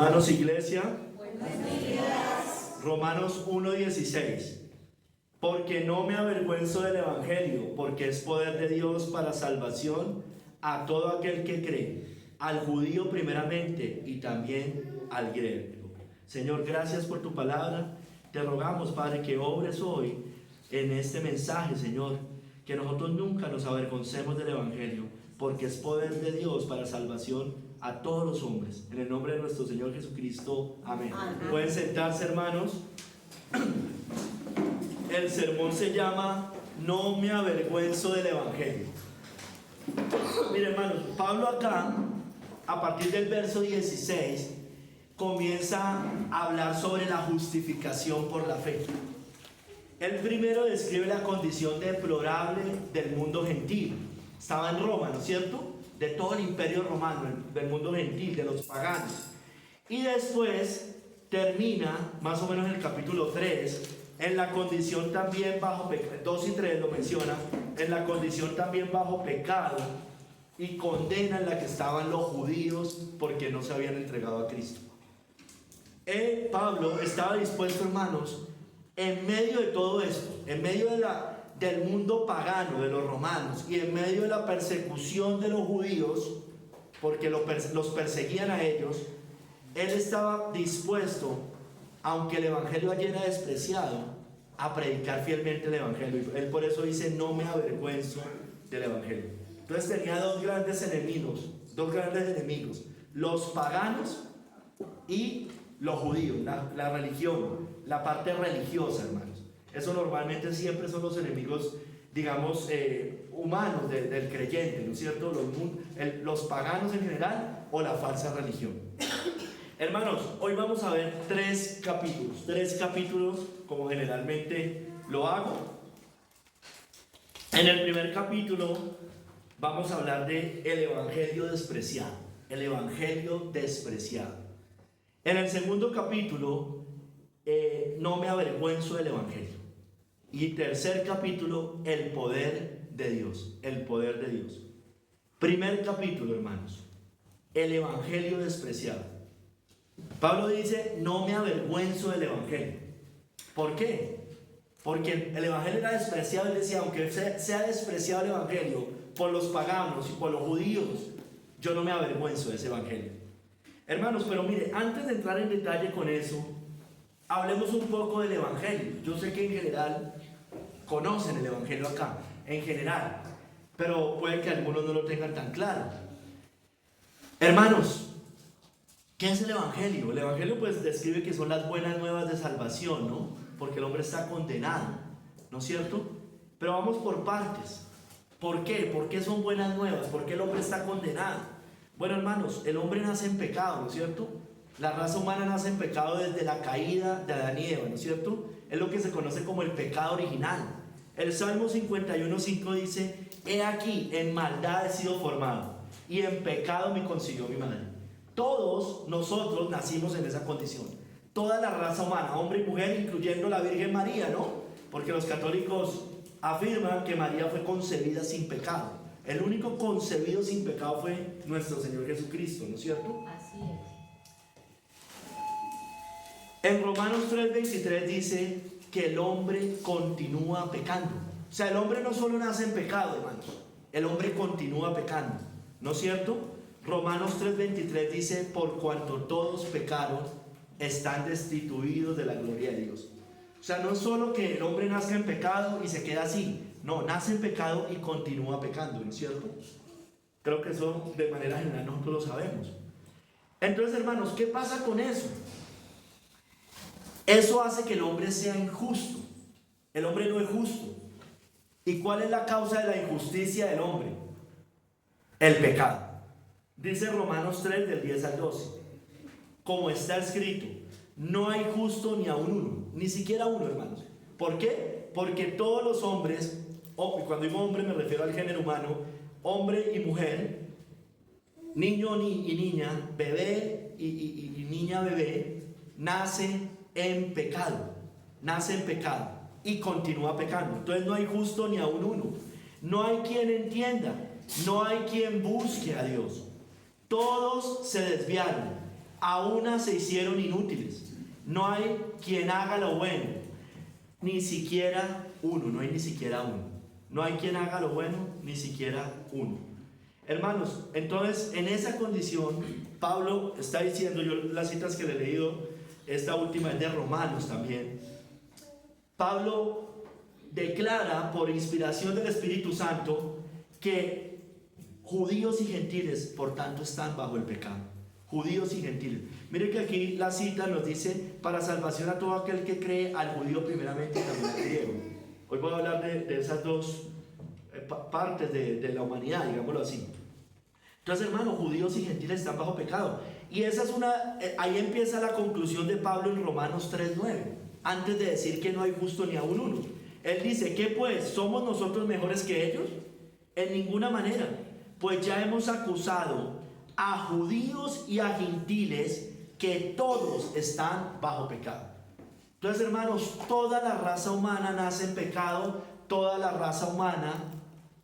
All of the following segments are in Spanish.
Hermanos, iglesia, Romanos 1:16. Porque no me avergüenzo del evangelio, porque es poder de Dios para salvación a todo aquel que cree, al judío primeramente y también al griego. Señor, gracias por tu palabra. Te rogamos, Padre, que obres hoy en este mensaje, Señor, que nosotros nunca nos avergoncemos del evangelio, porque es poder de Dios para salvación a todos los hombres. En el nombre de nuestro Señor Jesucristo. Amén. Amén. Pueden sentarse, hermanos. El sermón se llama No me avergüenzo del evangelio. Mire, hermanos, Pablo acá, a partir del verso 16, comienza a hablar sobre la justificación por la fe. Él primero describe la condición deplorable del mundo gentil. Estaba en Roma, ¿no es cierto? De todo el imperio romano, del mundo gentil, de los paganos. Y después termina, más o menos en el capítulo 3, en la condición también bajo pecado. 2 y 3 lo menciona, en la condición también bajo pecado, y condena en la que estaban los judíos porque no se habían entregado a Cristo. Pablo estaba dispuesto, hermanos, en medio de todo esto, en medio del mundo pagano, de los romanos, y en medio de la persecución de los judíos, porque los perseguían a ellos, él estaba dispuesto, aunque el evangelio ayer era despreciado, a predicar fielmente el evangelio. Él por eso dice, no me avergüenzo del evangelio. Entonces tenía dos grandes enemigos, los paganos y los judíos, la religión, la parte religiosa, hermanos. Eso normalmente siempre son los enemigos, digamos, humanos del creyente, ¿no es cierto? Los paganos en general o la falsa religión. Hermanos, hoy vamos a ver tres capítulos, como generalmente lo hago. En el primer capítulo vamos a hablar de el evangelio despreciado, En el segundo capítulo, no me avergüenzo del evangelio. Y tercer capítulo, el poder de Dios, Primer capítulo, hermanos, el evangelio despreciado. Pablo dice, no me avergüenzo del evangelio. ¿Por qué? Porque el evangelio era despreciado. Él decía, aunque sea despreciado el evangelio por los paganos y por los judíos, yo no me avergüenzo de ese evangelio. Hermanos, pero mire, antes de entrar en detalle con eso, hablemos un poco del evangelio. Yo sé que en general conocen el evangelio acá, en general, pero puede que algunos no lo tengan tan claro. Hermanos, ¿qué es el evangelio? El evangelio pues describe que son las buenas nuevas de salvación, ¿no? Porque el hombre está condenado, ¿no es cierto? Pero vamos por partes. ¿Por qué? ¿Por qué son buenas nuevas? ¿Por qué el hombre está condenado? Bueno, hermanos, el hombre nace en pecado, ¿no es cierto? La raza humana nace en pecado desde la caída de Adán y Eva, ¿no es cierto? Es lo que se conoce como el pecado original. El Salmo 51:5 dice, he aquí, en maldad he sido formado, y en pecado me concibió mi madre. Todos nosotros nacimos en esa condición. Toda la raza humana, hombre y mujer, incluyendo la Virgen María, ¿no? Porque los católicos afirman que María fue concebida sin pecado. El único concebido sin pecado fue nuestro Señor Jesucristo, ¿no es cierto? Así es. En Romanos 3:23 dice que el hombre continúa pecando. O sea, el hombre no solo nace en pecado, hermanos. El hombre continúa pecando, ¿no es cierto? Romanos 3:23 dice, por cuanto todos pecaron, están destituidos de la gloria de Dios. O sea, no es solo que el hombre nazca en pecado y se queda así. No, nace en pecado y continúa pecando, ¿no es cierto? Creo que eso de manera general nosotros lo sabemos. Entonces, hermanos, ¿qué pasa con eso? Eso hace que el hombre sea injusto. El hombre no es justo. ¿Y cuál es la causa de la injusticia del hombre? El pecado. Dice Romanos 3 del 10 al 12. Como está escrito, no hay justo ni aun uno, ni siquiera uno, hermanos. ¿Por qué? Porque todos los hombres, cuando digo hombre me refiero al género humano, hombre y mujer, niño y niña, bebé y niña bebé, nace en pecado y continúa pecando. Entonces no hay justo ni aun uno. No hay quien entienda, no hay quien busque a Dios. Todos se desviaron, a una se hicieron inútiles. No hay quien haga lo bueno, ni siquiera uno, no hay ni siquiera uno. No hay quien haga lo bueno, ni siquiera uno. Hermanos, entonces en esa condición, Pablo está diciendo, yo las citas que le he leído, esta última es de Romanos también. Pablo declara por inspiración del Espíritu Santo que judíos y gentiles, por tanto, están bajo el pecado. Judíos y gentiles. Mire que aquí la cita nos dice, para salvación a todo aquel que cree, al judío primeramente y también al griego. Hoy voy a hablar de esas dos partes de la humanidad, digámoslo así. Entonces, hermanos, judíos y gentiles están bajo pecado. Y esa es ahí empieza la conclusión de Pablo en Romanos 3:9, antes de decir que no hay justo ni aun uno. Él dice, ¿qué pues? ¿Somos nosotros mejores que ellos? En ninguna manera, pues ya hemos acusado a judíos y a gentiles que todos están bajo pecado. Entonces, hermanos, toda la raza humana nace en pecado, toda la raza humana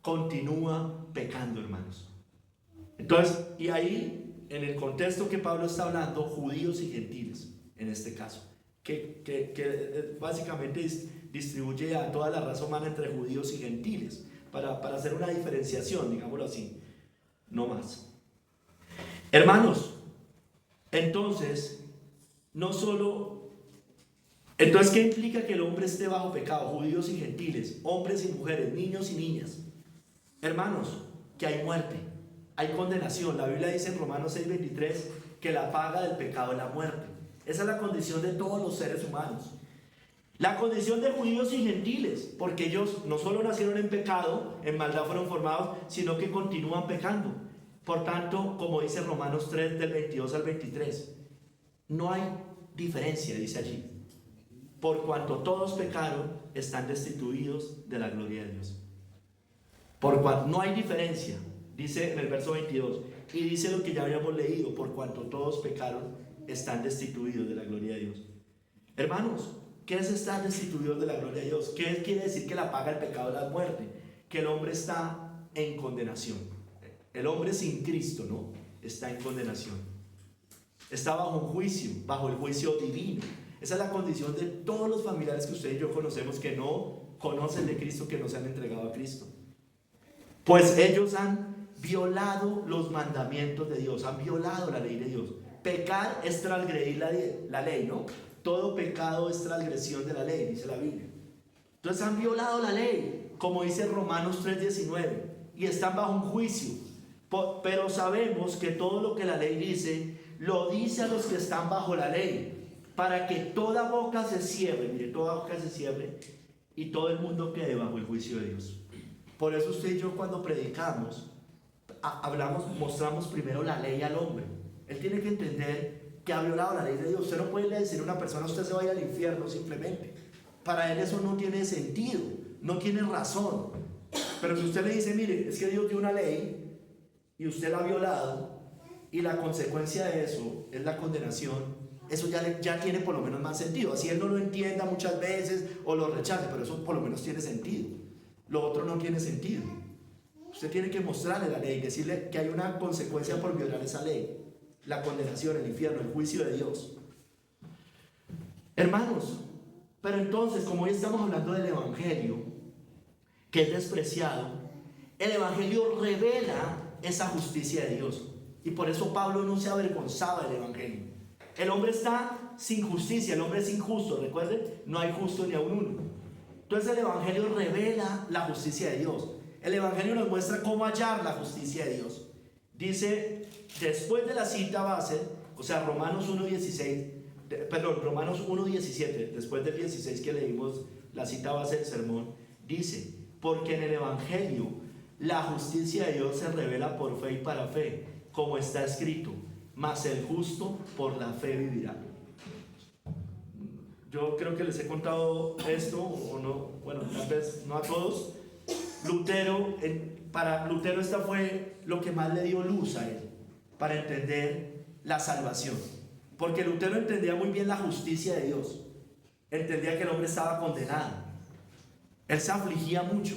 continúa pecando, hermanos. Entonces, y ahí, en el contexto que Pablo está hablando, judíos y gentiles, en este caso, que básicamente distribuye a toda la raza humana entre judíos y gentiles, para hacer una diferenciación, digámoslo así, no más. Hermanos, entonces, entonces, ¿qué implica que el hombre esté bajo pecado? Judíos y gentiles, hombres y mujeres, niños y niñas. Hermanos, que hay muerte, hay condenación. La Biblia dice en Romanos 6:23 que la paga del pecado es la muerte. Esa es la condición de todos los seres humanos. La condición de judíos y gentiles, porque ellos no solo nacieron en pecado, en maldad fueron formados, sino que continúan pecando. Por tanto, como dice Romanos 3, del 22 al 23, no hay diferencia, dice allí. Por cuanto todos pecaron, están destituidos de la gloria de Dios. Por cuanto no hay diferencia, dice en el verso 22, y dice lo que ya habíamos leído, por cuanto todos pecaron, están destituidos de la gloria de Dios. Hermanos, ¿qué es estar destituidos de la gloria de Dios? ¿Qué quiere decir que la paga del pecado es la muerte? Que el hombre está en condenación. El hombre sin Cristo, ¿no? Está en condenación. Está bajo un juicio, bajo el juicio divino. Esa es la condición de todos los familiares que usted y yo conocemos que no conocen de Cristo, que no se han entregado a Cristo. Pues ellos han violado los mandamientos de Dios, han violado la ley de Dios. Pecar es transgredir la ley, ¿no? Todo pecado es transgresión de la ley, dice la Biblia. Entonces han violado la ley, como dice Romanos 3:19, y están bajo un juicio. Pero sabemos que todo lo que la ley dice, lo dice a los que están bajo la ley, para que toda boca se cierre, mire, toda boca se cierre, y todo el mundo quede bajo el juicio de Dios. Por eso usted y yo cuando predicamos, mostramos primero la ley al hombre. Él tiene que entender que ha violado la ley de Dios. Usted no puede decir a una persona, usted se vaya al infierno simplemente. Para él eso no tiene sentido, no tiene razón. Pero si usted le dice, mire, es que Dios dio una ley y usted la ha violado, y la consecuencia de eso es la condenación, eso ya tiene por lo menos más sentido. Así él no lo entienda muchas veces o lo rechace, pero eso por lo menos tiene sentido. Lo otro no tiene sentido. Usted tiene que mostrarle la ley, decirle que hay una consecuencia por violar esa ley: la condenación, el infierno, el juicio de Dios. Hermanos, pero entonces, como hoy estamos hablando del Evangelio, que es despreciado, el Evangelio revela esa justicia de Dios. Y por eso Pablo no se avergonzaba del Evangelio. El hombre está sin justicia, el hombre es injusto, recuerden, no hay justo ni aun uno. Entonces el Evangelio revela la justicia de Dios. El Evangelio nos muestra cómo hallar la justicia de Dios. Dice, después de la cita base, o sea, Romanos 1:17, después del 16 que leímos la cita base del sermón, dice, porque en el Evangelio la justicia de Dios se revela por fe y para fe, como está escrito, mas el justo por la fe vivirá. Yo creo que les he contado esto, o no, bueno, tal vez no a todos. Para Lutero esta fue lo que más le dio luz a él, para entender la salvación. Porque Lutero entendía muy bien la justicia de Dios. Entendía que el hombre estaba condenado. Él se afligía mucho.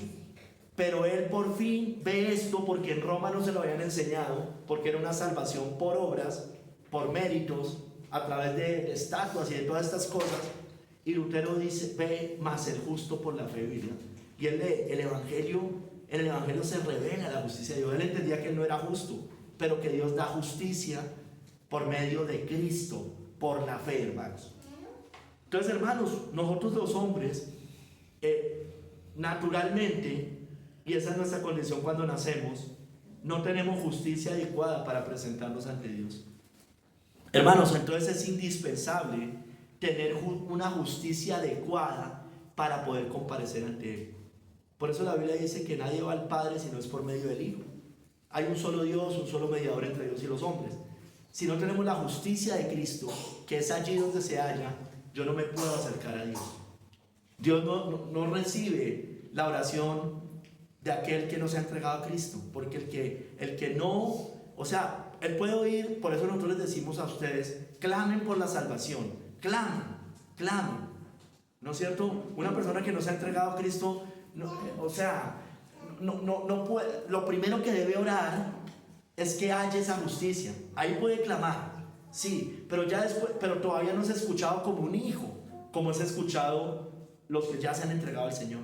Pero él por fin ve esto, porque en Roma no se lo habían enseñado, porque era una salvación por obras. por méritos, a través de estatuas y de todas estas cosas. Y Lutero dice, ve más el justo por la fe vivirá. Y él lee el Evangelio, en el Evangelio se revela la justicia de Dios. Él entendía que él no era justo, pero que Dios da justicia por medio de Cristo, por la fe, hermanos. Entonces, hermanos, nosotros los hombres, naturalmente, y esa es nuestra condición cuando nacemos, no tenemos justicia adecuada para presentarnos ante Dios. Hermanos, entonces es indispensable tener una justicia adecuada para poder comparecer ante Él. Por eso la Biblia dice que nadie va al Padre si no es por medio del Hijo. Hay un solo Dios, un solo mediador entre Dios y los hombres. Si no tenemos la justicia de Cristo, que es allí donde se halla, yo no me puedo acercar a Dios. Dios no recibe la oración de aquel que no se ha entregado a Cristo, porque el que no, o sea, Él puede oír. Por eso nosotros les decimos a ustedes, clamen por la salvación, clamen, ¿no es cierto? Una persona que no se ha entregado a Cristo, no puede. Lo primero que debe orar es que haya esa justicia. Ahí puede clamar, sí, pero ya después, pero todavía no se ha escuchado como un hijo, como se ha escuchado los que ya se han entregado al Señor.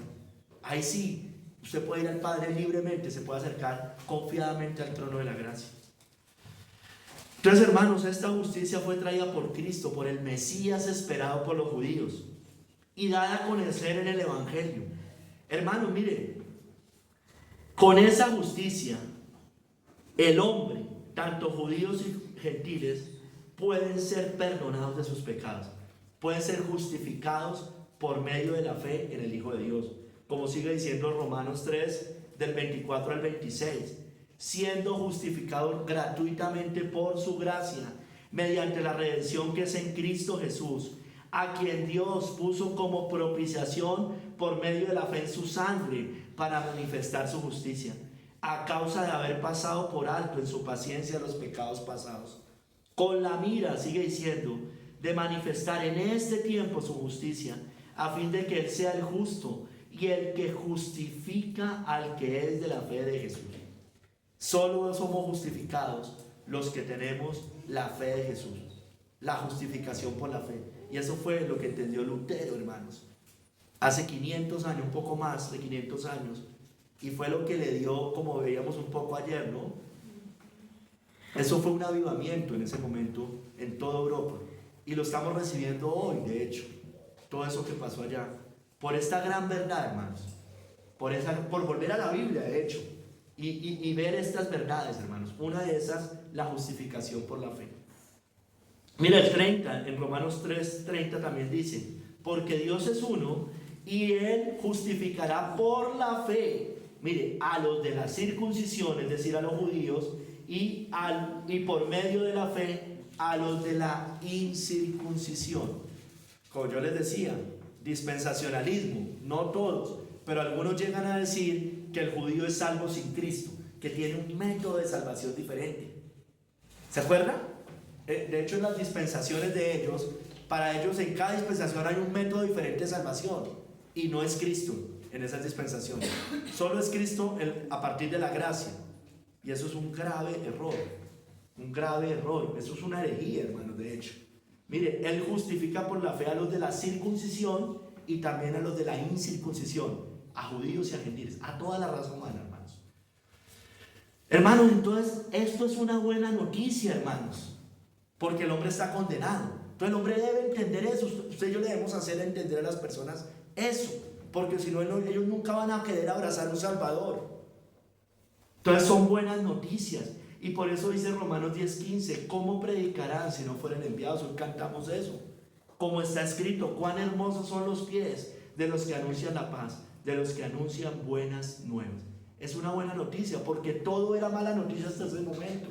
Ahí sí, usted puede ir al Padre libremente, se puede acercar confiadamente al trono de la gracia. Entonces, hermanos, esta justicia fue traída por Cristo, por el Mesías esperado por los judíos y dada a conocer en el Evangelio. Hermanos, mire, con esa justicia, el hombre, tanto judíos y gentiles, pueden ser perdonados de sus pecados, pueden ser justificados por medio de la fe en el Hijo de Dios, como sigue diciendo Romanos 3, del 24 al 26, siendo justificados gratuitamente por su gracia, mediante la redención que es en Cristo Jesús, a quien Dios puso como propiciación por medio de la fe en su sangre, para manifestar su justicia, a causa de haber pasado por alto en su paciencia los pecados pasados, con la mira, sigue diciendo, de manifestar en este tiempo su justicia, a fin de que Él sea el justo y el que justifica al que es de la fe de Jesús. Solo somos justificados los que tenemos la fe de Jesús, la justificación por la fe. Y eso fue lo que entendió Lutero, hermanos, hace 500 años, un poco más de 500 años, y fue lo que le dio, como veíamos un poco ayer, ¿no? Eso fue un avivamiento en ese momento en toda Europa, y lo estamos recibiendo hoy, de hecho, todo eso que pasó allá, por esta gran verdad, hermanos, por volver a la Biblia, de hecho, y ver estas verdades, hermanos. Una de esas, la justificación por la fe. Mira, el 30, en Romanos 3:30 también dice, porque Dios es uno y Él justificará por la fe, mire, a los de la circuncisión, es decir, a los judíos, y por medio de la fe, a los de la incircuncisión. Como yo les decía, dispensacionalismo, no todos, pero algunos llegan a decir que el judío es salvo sin Cristo, que tiene un método de salvación diferente. ¿Se acuerdan? De hecho, en las dispensaciones de ellos, para ellos en cada dispensación hay un método diferente de salvación, y no es Cristo en esas dispensaciones. Solo es Cristo a partir de la gracia, y eso es un grave error, eso es una herejía, hermanos, de hecho. Mire, Él justifica por la fe a los de la circuncisión y también a los de la incircuncisión, a judíos y a gentiles, a toda la raza humana, hermanos. Hermanos, entonces, esto es una buena noticia, hermanos, porque el hombre está condenado. Entonces el hombre debe entender eso. Usted y yo le debemos hacer entender a las personas eso, porque si no, ellos nunca van a querer abrazar un Salvador. Entonces son buenas noticias. Y por eso dice Romanos 10:15, ¿cómo predicarán si no fueren enviados? Hoy cantamos eso. Como está escrito, cuán hermosos son los pies de los que anuncian la paz, de los que anuncian buenas nuevas. Es una buena noticia, porque todo era mala noticia hasta ese momento.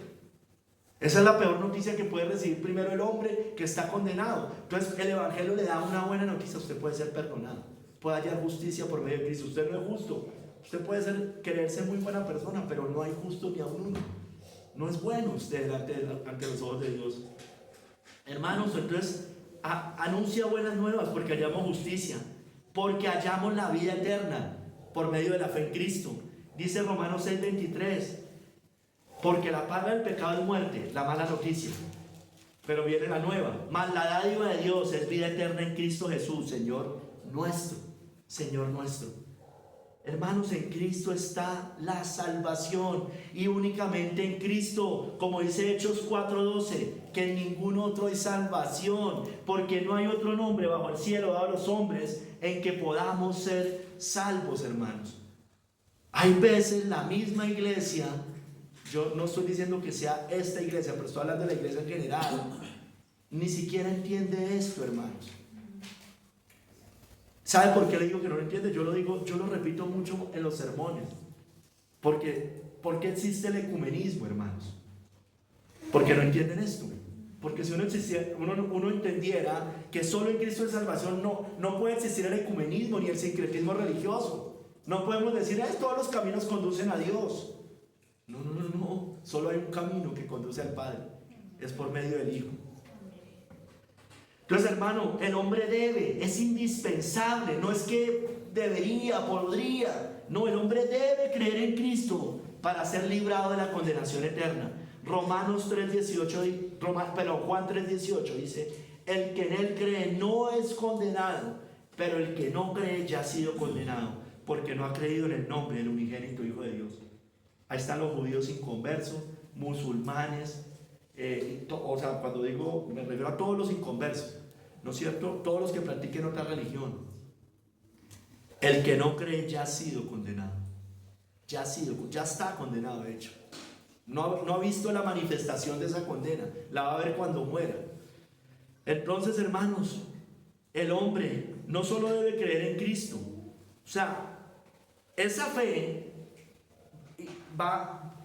Esa es la peor noticia que puede recibir primero el hombre, que está condenado. Entonces el Evangelio le da una buena noticia. Usted puede ser perdonado, puede hallar justicia por medio de Cristo. Usted no es justo. Usted puede querer ser muy buena persona, pero no hay justo ni a uno. No es bueno usted ante los ojos de Dios. Hermanos, entonces anuncia buenas nuevas, porque hallamos justicia, porque hallamos la vida eterna por medio de la fe en Cristo. Dice Romanos 6:23, porque la paga del pecado es muerte, la mala noticia. Pero viene la nueva. Mas la dádiva de Dios es vida eterna en Cristo Jesús, Señor nuestro. Señor nuestro. Hermanos, en Cristo está la salvación, y únicamente en Cristo, como dice Hechos 4:12, que en ningún otro hay salvación, porque no hay otro nombre bajo el cielo dado a los hombres en que podamos ser salvos, hermanos. Hay veces la misma iglesia, yo no estoy diciendo que sea esta iglesia, pero estoy hablando de la iglesia en general, ni siquiera entiende esto, hermanos. ¿Sabe por qué le digo que no lo entiende? Yo lo repito mucho en los sermones. ¿Por qué existe el ecumenismo, hermanos? Porque no entienden esto. Porque si uno entendiera que solo en Cristo hay salvación, no puede existir el ecumenismo ni el sincretismo religioso. No podemos decir, todos los caminos conducen a Dios. No. Solo hay un camino que conduce al Padre. Es por medio del Hijo. Entonces, hermano, el hombre debe, es indispensable, no es que debería, podría, no, el hombre debe creer en Cristo para ser librado de la condenación eterna. Juan 3:18 dice, el que en él cree no es condenado, pero el que no cree ya ha sido condenado, porque no ha creído en el nombre del unigénito Hijo de Dios. Ahí están los judíos inconversos, musulmanes, cuando digo, me refiero a todos los inconversos, ¿no es cierto? Todos los que practiquen otra religión. El que no cree ya ha sido condenado. Ya está condenado, de hecho. No ha visto la manifestación de esa condena. La va a ver cuando muera. Entonces, hermanos, el hombre no solo debe creer en Cristo. O sea, esa fe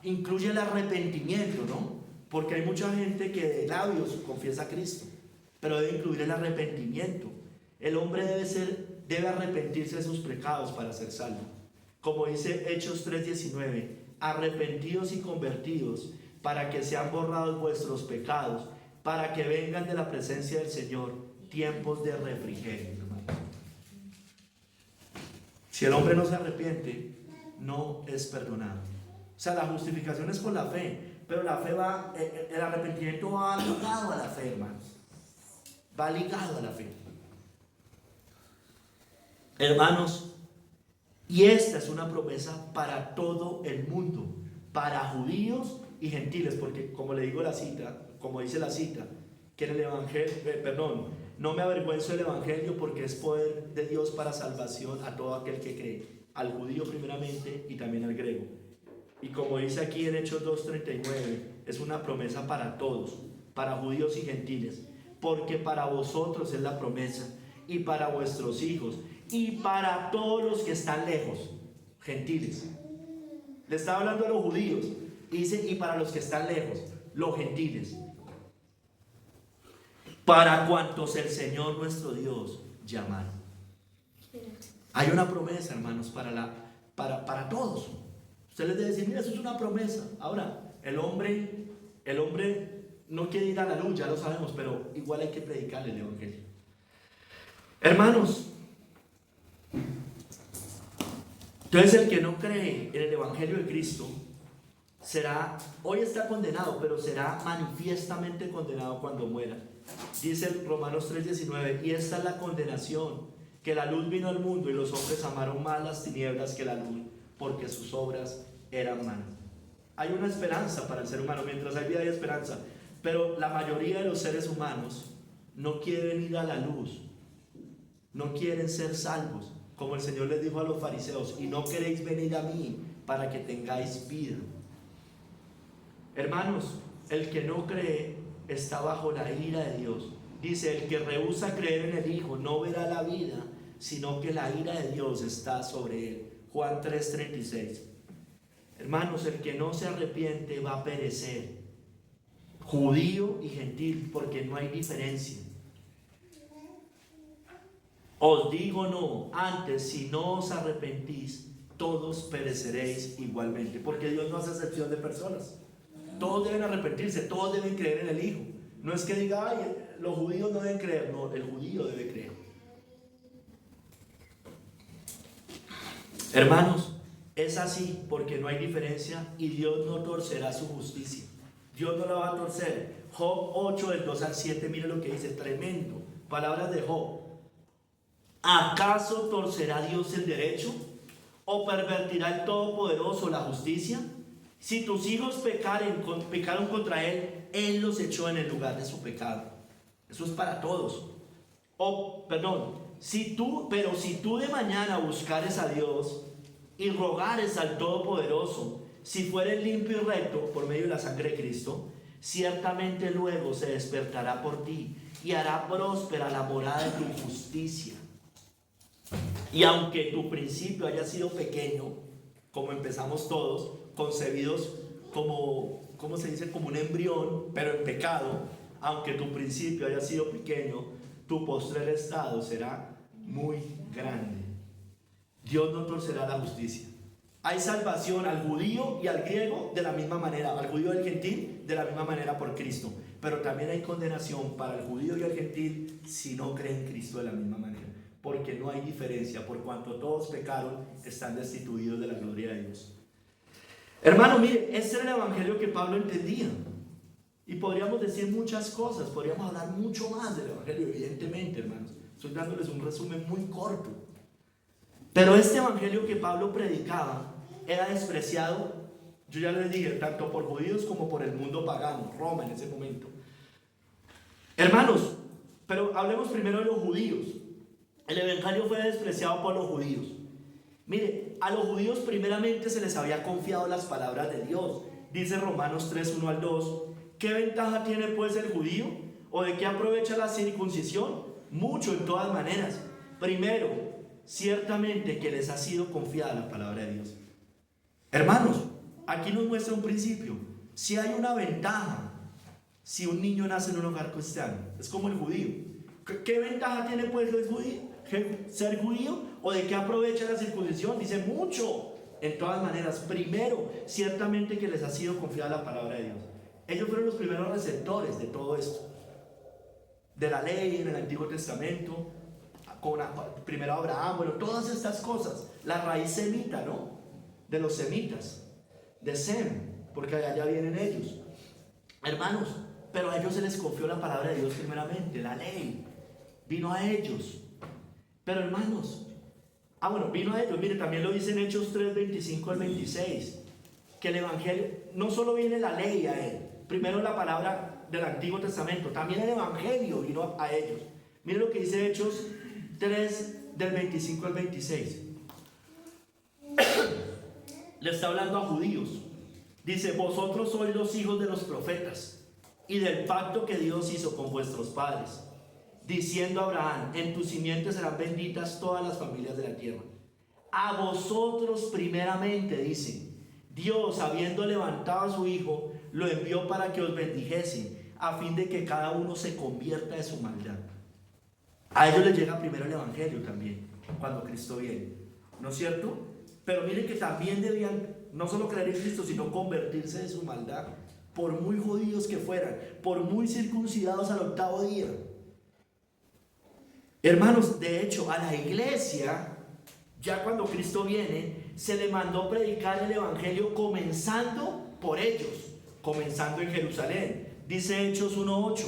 incluye el arrepentimiento, ¿no? Porque hay mucha gente que de labios confiesa a Cristo, pero debe incluir el arrepentimiento. El hombre debe arrepentirse de sus pecados para ser salvo. Como dice Hechos 3:19, arrepentidos y convertidos para que sean borrados vuestros pecados, para que vengan de la presencia del Señor tiempos de refrigerio, hermano. Si el hombre no se arrepiente, no es perdonado. O sea, la justificación es por la fe, pero la fe el arrepentimiento va ligado a la fe, hermanos. Va ligado a la fe. Hermanos, y esta es una promesa para todo el mundo, para judíos y gentiles, porque como le digo como dice la cita, que en el evangelio, no me avergüenzo del evangelio porque es poder de Dios para salvación a todo aquel que cree, al judío primeramente y también al griego. Y como dice aquí en Hechos 2:39, es una promesa para todos, para judíos y gentiles, porque para vosotros es la promesa, y para vuestros hijos, y para todos los que están lejos, gentiles. Le está hablando a los judíos, y dice, y para los que están lejos, los gentiles. Para cuantos el Señor nuestro Dios llamar. Hay una promesa, hermanos, para todos. Usted les debe decir, mira, eso es una promesa. Ahora, el hombre no quiere ir a la luz, ya lo sabemos, pero igual hay que predicarle el evangelio. Hermanos, entonces el que no cree en el evangelio de Cristo hoy está condenado, pero será manifiestamente condenado cuando muera. Dice Romanos 3:19, y esta es la condenación, que la luz vino al mundo y los hombres amaron más las tinieblas que la luz, porque sus obras eran malas. Hay una esperanza para el ser humano, mientras hay vida hay esperanza, pero la mayoría de los seres humanos no quieren ir a la luz, no quieren ser salvos, como el Señor les dijo a los fariseos, y no queréis venir a mí para que tengáis vida. Hermanos, el que no cree está bajo la ira de Dios. Dice, el que rehúsa creer en el Hijo no verá la vida, sino que la ira de Dios está sobre él. Juan 3:36. Hermanos, el que no se arrepiente va a perecer, judío y gentil, porque no hay diferencia. Os digo no, antes si no os arrepentís, todos pereceréis igualmente, porque Dios no hace excepción de personas. Todos deben arrepentirse, todos deben creer en el Hijo. No es que diga, ay, los judíos no deben creer, no, el judío debe creer. Hermanos, es así porque no hay diferencia y Dios no torcerá su justicia. Dios no la va a torcer. Job 8, del 2 al 7, mire lo que dice, tremendo. Palabras de Job. ¿Acaso torcerá Dios el derecho? ¿O pervertirá el Todopoderoso la justicia? Si tus hijos pecaron contra Él, Él los echó en el lugar de su pecado. Eso es para todos. Si tú de mañana buscares a Dios y rogares al Todopoderoso, si fueres limpio y recto por medio de la sangre de Cristo, ciertamente luego se despertará por ti y hará próspera la morada de tu justicia. Y aunque tu principio haya sido pequeño, como empezamos todos, concebidos como, ¿cómo se dice? Como un embrión, pero en pecado, aunque tu principio haya sido pequeño, tu postrer estado será muy grande. Dios no torcerá la justicia. Hay salvación al judío y al griego de la misma manera, al judío y al gentil de la misma manera por Cristo, pero también hay condenación para el judío y el gentil si no creen en Cristo de la misma manera, porque no hay diferencia, por cuanto todos pecaron, están destituidos de la gloria de Dios. Hermano, mire, ese era el evangelio que Pablo entendía. Y podríamos decir muchas cosas, podríamos hablar mucho más del evangelio, evidentemente, hermanos. Estoy dándoles un resumen muy corto. Pero este evangelio que Pablo predicaba era despreciado, yo ya les dije, tanto por judíos como por el mundo pagano, Roma en ese momento. Hermanos, pero hablemos primero de los judíos. El evangelio fue despreciado por los judíos. Mire, a los judíos primeramente se les había confiado las palabras de Dios. Dice Romanos 3, 1 al 2. ¿Qué ventaja tiene pues el judío? ¿O de qué aprovecha la circuncisión? Mucho en todas maneras. Primero, ciertamente que les ha sido confiada la palabra de Dios. Hermanos, aquí nos muestra un principio. Si hay una ventaja, si un niño nace en un hogar cristiano, es como el judío. ¿Qué ventaja tiene pues ser judío? ¿O de qué aprovecha la circuncisión? Dice mucho, en todas maneras. Primero, ciertamente que les ha sido confiada la palabra de Dios. Ellos fueron los primeros receptores de todo esto, de la ley en el Antiguo Testamento, primero Abraham, bueno, todas estas cosas, la raíz semita, ¿no? De los semitas, de Sem, porque allá vienen ellos. Hermanos, pero a ellos se les confió la palabra de Dios primeramente, la ley, vino a ellos. Pero hermanos, vino a ellos, mire, también lo dice en Hechos 3, 25 al 26, que el evangelio, no solo viene la ley a él, primero la palabra del Antiguo Testamento, también el evangelio vino a ellos. Mire lo que dice Hechos 3, del 25 al 26. Le está hablando a judíos. Dice, vosotros sois los hijos de los profetas y del pacto que Dios hizo con vuestros padres, diciendo a Abraham, en tus simientes serán benditas todas las familias de la tierra. A vosotros primeramente, dice, Dios, habiendo levantado a su Hijo, lo envió para que os bendijese, a fin de que cada uno se convierta de su maldad. A ellos les llega primero el evangelio también, cuando Cristo viene, ¿no es cierto? Pero miren que también debían no solo creer en Cristo, sino convertirse de su maldad, por muy judíos que fueran, por muy circuncidados al octavo día. Hermanos, de hecho, a la iglesia, ya cuando Cristo viene, se le mandó predicar el evangelio comenzando por ellos, comenzando en Jerusalén. Dice Hechos 1:8,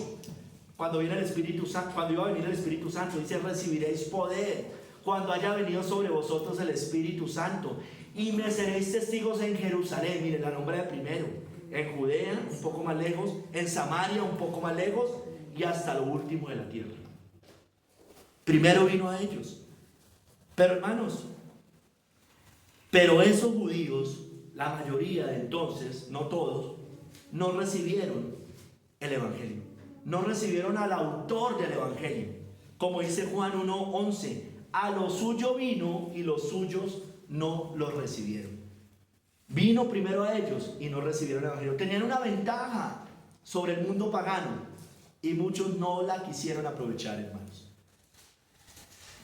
cuando iba a venir el Espíritu Santo, dice, recibiréis poder cuando haya venido sobre vosotros el Espíritu Santo, y me seréis testigos en Jerusalén. Miren, la nombre de primero, en Judea, un poco más lejos, en Samaria, un poco más lejos, y hasta lo último de la tierra. Primero vino a ellos. Pero hermanos, esos judíos, la mayoría de entonces, no todos, no recibieron el evangelio, no recibieron al autor del evangelio, como dice Juan 1:11, a lo suyo vino y los suyos no lo recibieron. Vino primero a ellos y no recibieron el evangelio. Tenían una ventaja sobre el mundo pagano y muchos no la quisieron aprovechar, hermanos.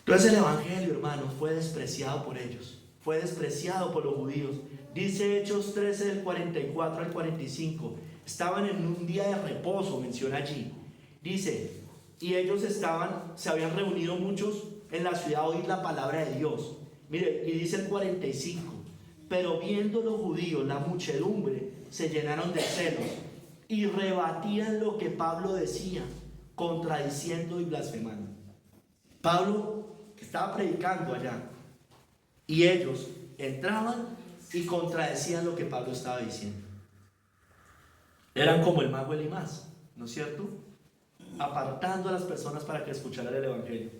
Entonces el evangelio, hermanos, fue despreciado por ellos, fue despreciado por los judíos. Dice Hechos 13 del 44 al 45, estaban en un día de reposo, menciona allí. Dice, y ellos se habían reunido muchos en la ciudad a oír la palabra de Dios. Mire, y dice el 45, pero viendo los judíos la muchedumbre, se llenaron de celos y rebatían lo que Pablo decía, contradiciendo y blasfemando. Pablo estaba predicando allá y ellos entraban y contradecían lo que Pablo estaba diciendo. Eran como el mago Elimás, ¿no es cierto? Apartando a las personas para que escucharan el evangelio.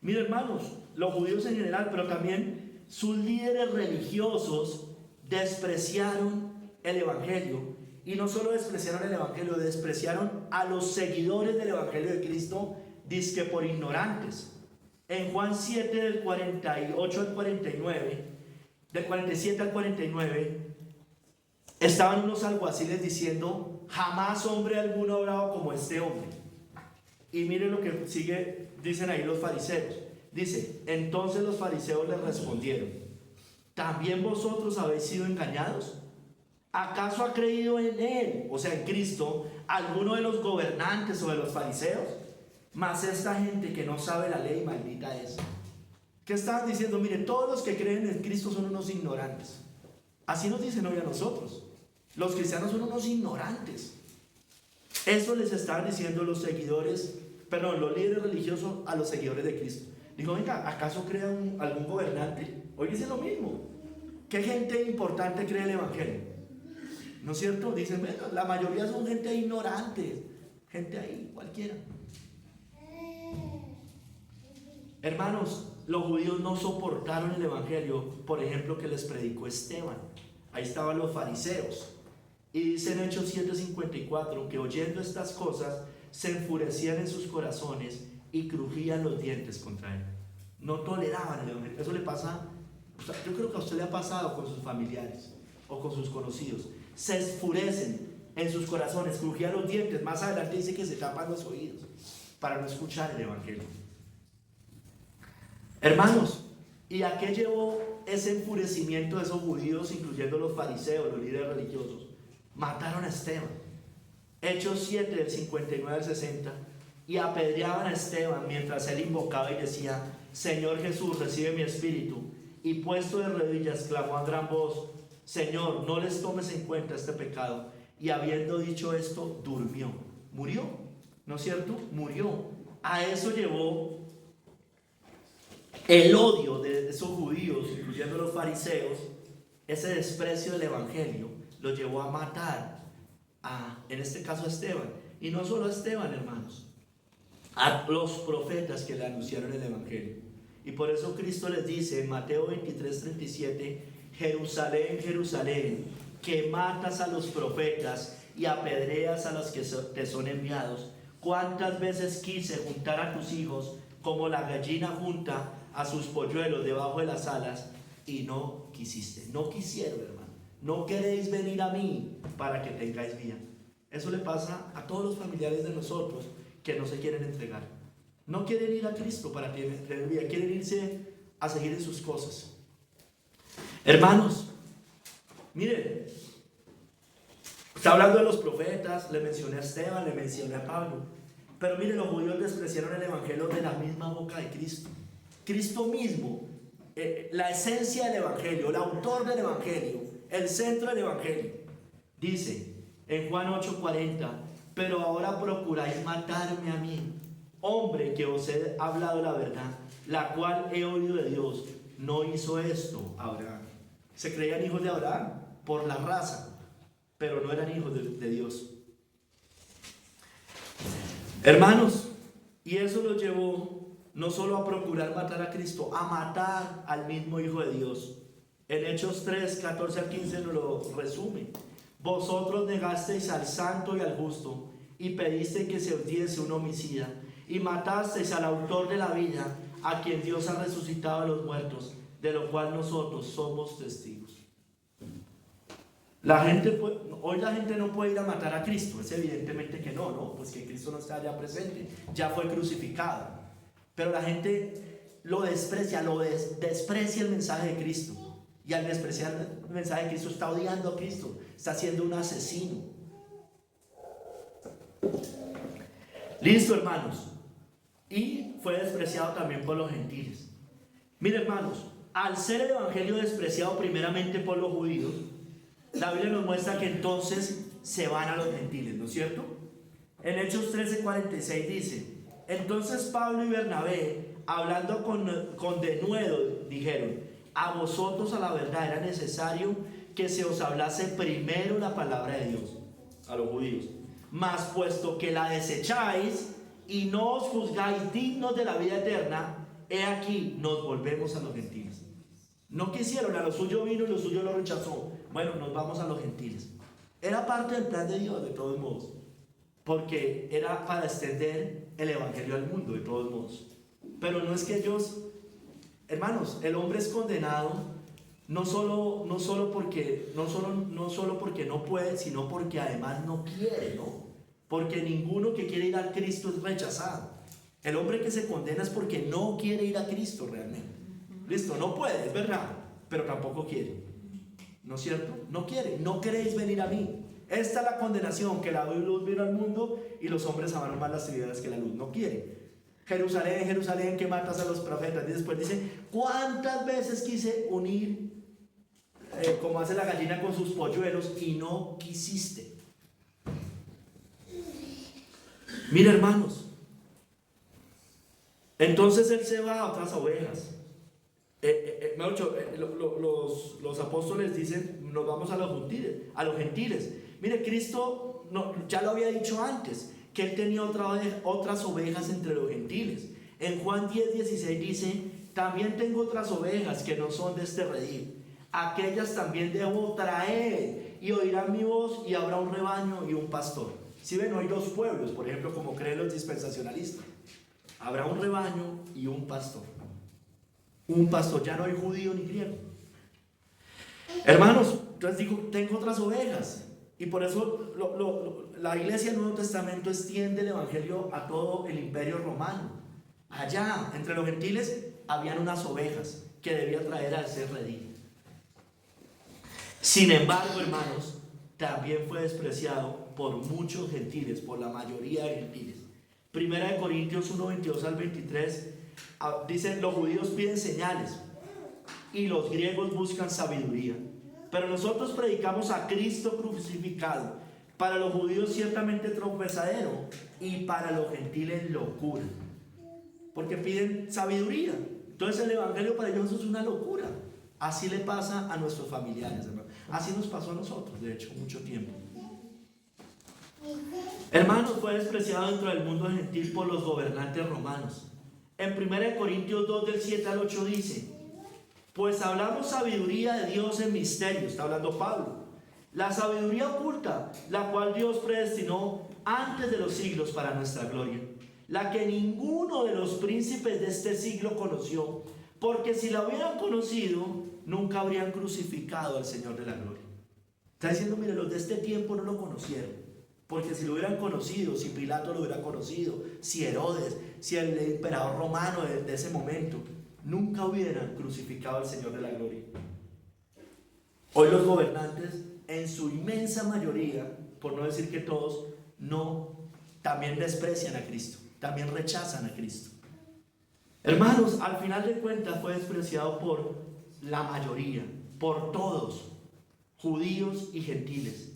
Miren, hermanos, los judíos en general, pero también sus líderes religiosos despreciaron el evangelio. Y no solo despreciaron el evangelio, despreciaron a los seguidores del evangelio de Cristo, dizque por ignorantes. En Juan 7, del 48 al 49, del 47 al 49, estaban unos alguaciles diciendo: jamás hombre alguno ha obrado como este hombre. Y miren lo que sigue, dicen ahí los fariseos. Dice: entonces los fariseos les respondieron: ¿también vosotros habéis sido engañados? ¿Acaso ha creído en él, o sea en Cristo, alguno de los gobernantes o de los fariseos? Mas esta gente que no sabe la ley, maldita es. ¿Qué estaban diciendo? Miren, todos los que creen en Cristo son unos ignorantes. Así nos dicen hoy a nosotros. Los cristianos son unos ignorantes. Eso les estaban diciendo los seguidores, perdón, los líderes religiosos a los seguidores de Cristo. Digo, venga, ¿acaso creen algún gobernante? Hoy dicen lo mismo. ¿Qué gente importante cree el evangelio? ¿No es cierto? Dicen, bueno, la mayoría son gente ignorante, gente ahí, cualquiera. Hermanos, los judíos no soportaron el evangelio, por ejemplo, que les predicó Esteban. Ahí estaban los fariseos. Y dice en Hechos 7:54 que oyendo estas cosas se enfurecían en sus corazones y crujían los dientes contra él. No toleraban el evangelio. Eso le pasa, o sea, yo creo que a usted le ha pasado con sus familiares o con sus conocidos. Se enfurecen en sus corazones, crujían los dientes. Más adelante dice que se tapan los oídos para no escuchar el evangelio. Hermanos, ¿y a qué llevó ese enfurecimiento de esos judíos, incluyendo los fariseos, los líderes religiosos? Mataron a Esteban. Hechos 7, del 59 al 60. Y apedreaban a Esteban mientras él invocaba y decía: Señor Jesús, recibe mi espíritu. Y puesto de rodillas, clamó a gran voz: Señor, no les tomes en cuenta este pecado. Y habiendo dicho esto, durmió. Murió, ¿no es cierto? Murió. A eso llevó el odio de esos judíos, incluyendo los fariseos. Ese desprecio del evangelio lo llevó a matar en este caso a Esteban. Y no solo a Esteban, hermanos, a los profetas que le anunciaron el evangelio. Y por eso Cristo les dice en Mateo 23:37: Jerusalén, Jerusalén, que matas a los profetas y apedreas a los que te son enviados. ¿Cuántas veces quise juntar a tus hijos como la gallina junta a sus polluelos debajo de las alas, y no quisiste? No quisieron, hermano. No queréis venir a mí para que tengáis vida. Eso le pasa a todos los familiares de nosotros que no se quieren entregar. No quieren ir a Cristo para tener vida, quieren irse a seguir en sus cosas. Hermanos, miren, está hablando de los profetas, le mencioné a Esteban, le mencioné a Pablo, pero miren, los judíos despreciaron el evangelio de la misma boca de Cristo. Cristo mismo, la esencia del evangelio, el autor del evangelio, el centro del evangelio, dice en Juan 8:40: pero ahora procuráis matarme a mí, hombre que os he hablado la verdad, la cual he oído de Dios. No hizo esto Abraham. Se creían hijos de Abraham por la raza, pero no eran hijos de Dios. Hermanos, y eso los llevó no solo a procurar matar a Cristo, a matar al mismo Hijo de Dios. En Hechos 3, 14 al 15 nos lo resume. Vosotros negasteis al santo y al justo, y pedisteis que se os diese un homicida, y matasteis al autor de la vida, a quien Dios ha resucitado de los muertos, de lo cual nosotros somos testigos. Hoy la gente no puede ir a matar a Cristo, es evidentemente que no, pues que Cristo no está ya presente, ya fue crucificado. Pero la gente lo desprecia, desprecia el mensaje de Cristo. Y al despreciar el mensaje de Cristo está odiando a Cristo, está siendo un asesino. Listo, hermanos. Y fue despreciado también por los gentiles. Miren, hermanos, al ser el evangelio despreciado primeramente por los judíos, la Biblia nos muestra que entonces se van a los gentiles, ¿no es cierto? En Hechos 13:46 dice: entonces Pablo y Bernabé, hablando con denuedo, dijeron: a vosotros a la verdad era necesario que se os hablase primero la palabra de Dios, a los judíos, mas puesto que la desecháis y no os juzgáis dignos de la vida eterna, he aquí nos volvemos a los gentiles. No quisieron, a lo suyo vino y lo suyo lo rechazó. Bueno, nos vamos a los gentiles. Era parte del plan de Dios, de todos modos, porque era para extender el evangelio al mundo, de todos modos. Pero no es que ellos, hermanos, el hombre es condenado no solo porque no puede, sino porque además no quiere, ¿no? Porque ninguno que quiere ir a Cristo es rechazado. El hombre que se condena es porque no quiere ir a Cristo realmente. Listo, no puede, es verdad, pero tampoco quiere. ¿No es cierto? No quiere, no queréis venir a mí. Esta es la condenación, que la luz vino al mundo y los hombres amaron más las tinieblas que la luz. No quiere. Jerusalén, Jerusalén, que matas a los profetas. Y después dice: ¿cuántas veces quise unir, como hace la gallina con sus polluelos, y no quisiste? Mira, hermanos, entonces él se va a otras ovejas. Los apóstoles dicen: nos vamos a los gentiles. Mire, Cristo ya lo había dicho antes, que él tenía otras ovejas entre los gentiles. En Juan 10:16 dice: también tengo otras ovejas que no son de este redil, aquellas también debo traer, y oirán mi voz, y habrá un rebaño y un pastor. Si ven, no hay dos pueblos, por ejemplo, como creen los dispensacionalistas. Habrá un rebaño y un pastor. Un pastor, ya no hay judío ni griego. Hermanos, entonces digo, tengo otras ovejas. Y por eso la iglesia del Nuevo Testamento extiende el evangelio a todo el imperio romano. Allá, entre los gentiles, habían unas ovejas que debía traer a ese redil. Sin embargo, hermanos, también fue despreciado por muchos gentiles, por la mayoría de gentiles. Primera de Corintios 1:22 al 23 dice: los judíos piden señales y los griegos buscan sabiduría, pero nosotros predicamos a Cristo crucificado, para los judíos ciertamente tropezadero y para los gentiles locura, porque piden sabiduría. Entonces el evangelio para ellos es una locura. Así le pasa a nuestros familiares, hermano. Así nos pasó a nosotros, de hecho, mucho tiempo. Hermanos, fue despreciado dentro del mundo gentil por los gobernantes romanos. En 1 Corintios 2 del 7 al 8 dice: pues hablamos sabiduría de Dios en misterio, está hablando Pablo, la sabiduría oculta, la cual Dios predestinó antes de los siglos para nuestra gloria, la que ninguno de los príncipes de este siglo conoció, porque si la hubieran conocido, nunca habrían crucificado al Señor de la gloria. Está diciendo: mire, los de este tiempo no lo conocieron, porque si lo hubieran conocido, si Pilato lo hubiera conocido, si Herodes, si el emperador romano de ese momento, nunca hubieran crucificado al Señor de la gloria. Hoy los gobernantes, en su inmensa mayoría, por no decir que todos, también desprecian a Cristo, también rechazan a Cristo. Hermanos, al final de cuentas fue despreciado por la mayoría, por todos, judíos y gentiles.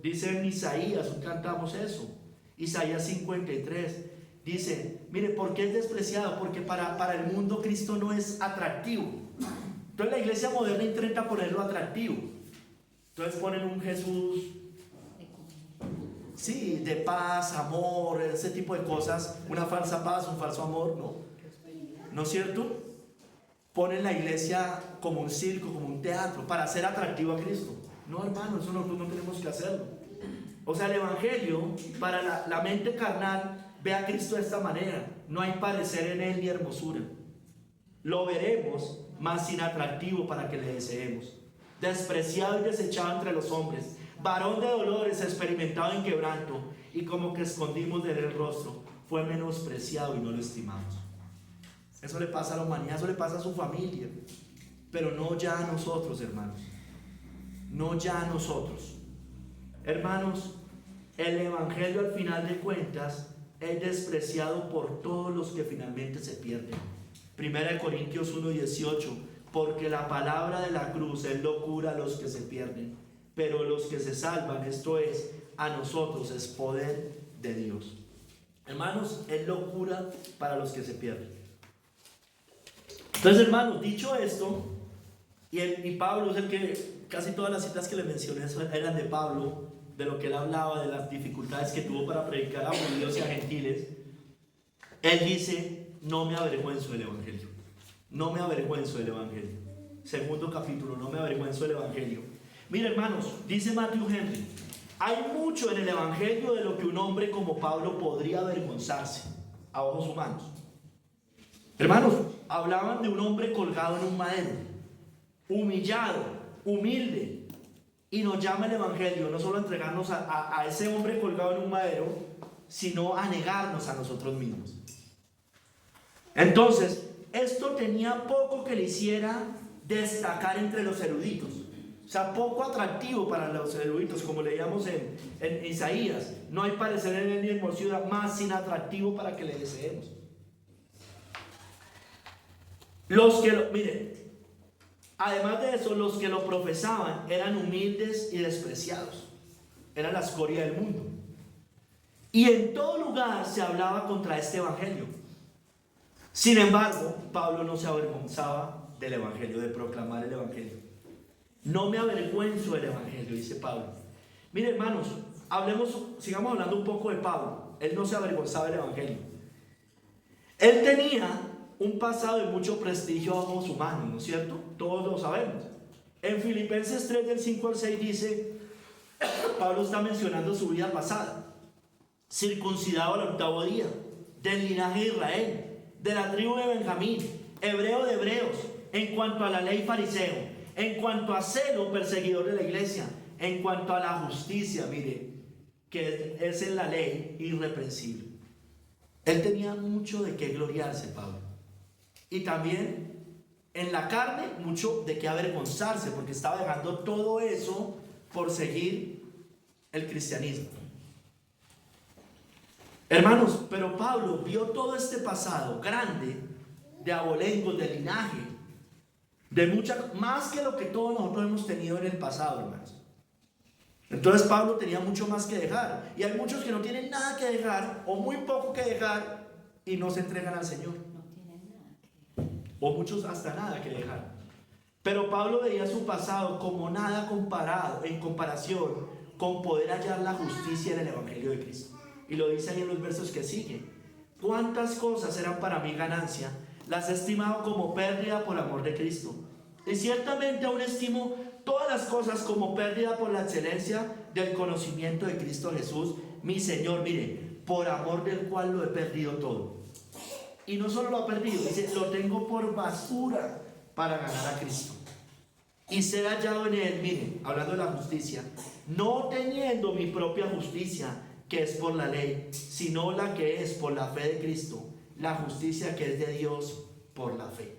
Dice en Isaías, cantamos eso, Isaías 53, dice: mire, ¿por qué es despreciado? Porque para el mundo Cristo no es atractivo. Entonces la iglesia moderna intenta ponerlo atractivo. Entonces ponen un Jesús, sí, de paz, amor, ese tipo de cosas, una falsa paz, un falso amor, ¿no es cierto? Ponen la iglesia como un circo, como un teatro, para hacer atractivo a Cristo. No, hermano, eso nosotros no tenemos que hacerlo. O sea, el evangelio, para la mente carnal, ve a Cristo de esta manera: no hay parecer en él ni hermosura. Lo veremos, mas sin atractivo para que le deseemos. Despreciado y desechado entre los hombres, varón de dolores, experimentado en quebranto, y como que escondimos de él el rostro, fue menospreciado y no lo estimamos. Eso le pasa a la humanidad, eso le pasa a su familia, pero no ya a nosotros, hermanos. No ya a nosotros. Hermanos, el evangelio al final de cuentas es despreciado por todos los que finalmente se pierden. 1 Corintios 1:18: porque la palabra de la cruz es locura a los que se pierden, pero los que se salvan, esto es, a nosotros, es poder de Dios. Hermanos, es locura para los que se pierden. Entonces, hermanos, dicho esto, y Pablo es el que, casi todas las citas que le mencioné eran de Pablo, de lo que él hablaba, de las dificultades que tuvo para predicar a judíos y a gentiles. Él dice, no me avergüenzo del Evangelio. No me avergüenzo del Evangelio. Segundo capítulo, no me avergüenzo del Evangelio. Mira, hermanos, dice Matthew Henry, hay mucho en el Evangelio de lo que un hombre como Pablo podría avergonzarse a ojos humanos. Hermanos, hablaban de un hombre colgado en un madero, humillado, humilde, y nos llama el Evangelio no solo a entregarnos a ese hombre colgado en un madero, sino a negarnos a nosotros mismos. Entonces, esto tenía poco que le hiciera destacar entre los eruditos. O sea, poco atractivo para los eruditos, como leíamos en Isaías. No hay parecer en él ni hermosura más sin atractivo para que le deseemos. Miren, además de eso, los que lo profesaban eran humildes y despreciados. Eran la escoria del mundo. Y en todo lugar se hablaba contra este evangelio. Sin embargo, Pablo no se avergonzaba del evangelio, de proclamar el evangelio. No me avergüenzo del evangelio, dice Pablo. Mire, hermanos, sigamos hablando un poco de Pablo. Él no se avergonzaba del evangelio. Él tenía un pasado de mucho prestigio a ojos humanos, ¿no es cierto? Todos lo sabemos. En Filipenses 3 del 5 al 6 dice, Pablo está mencionando su vida pasada. Circuncidado al 8º día, del linaje de Israel, de la tribu de Benjamín, hebreo de hebreos, en cuanto a la ley fariseo, en cuanto a celo perseguidor de la iglesia, en cuanto a la justicia, mire, que es en la ley irreprensible. Él tenía mucho de qué gloriarse, Pablo. Y también en la carne mucho de qué avergonzarse, porque estaba dejando todo eso por seguir el cristianismo. Hermanos, pero Pablo vio todo este pasado grande de abolengo, de linaje, de más que lo que todos nosotros hemos tenido en el pasado, hermanos. Entonces Pablo tenía mucho más que dejar. Y hay muchos que no tienen nada que dejar, o muy poco que dejar, y no se entregan al Señor. No tienen nada que dejar. O muchos hasta nada que dejar. Pero Pablo veía su pasado como nada comparado, en comparación con poder hallar la justicia en el Evangelio de Cristo. Y lo dice ahí en los versos que siguen. ¿Cuántas cosas eran para mí ganancia? Las he estimado como pérdida por amor de Cristo. Y ciertamente aún estimo todas las cosas como pérdida por la excelencia del conocimiento de Cristo Jesús, mi Señor. Mire, por amor del cual lo he perdido todo. Y no solo lo ha perdido, dice, lo tengo por basura para ganar a Cristo y ser hallado en él. Mire, hablando de la justicia, no teniendo mi propia justicia, que es por la ley, sino la que es por la fe de Cristo, la justicia que es de Dios por la fe.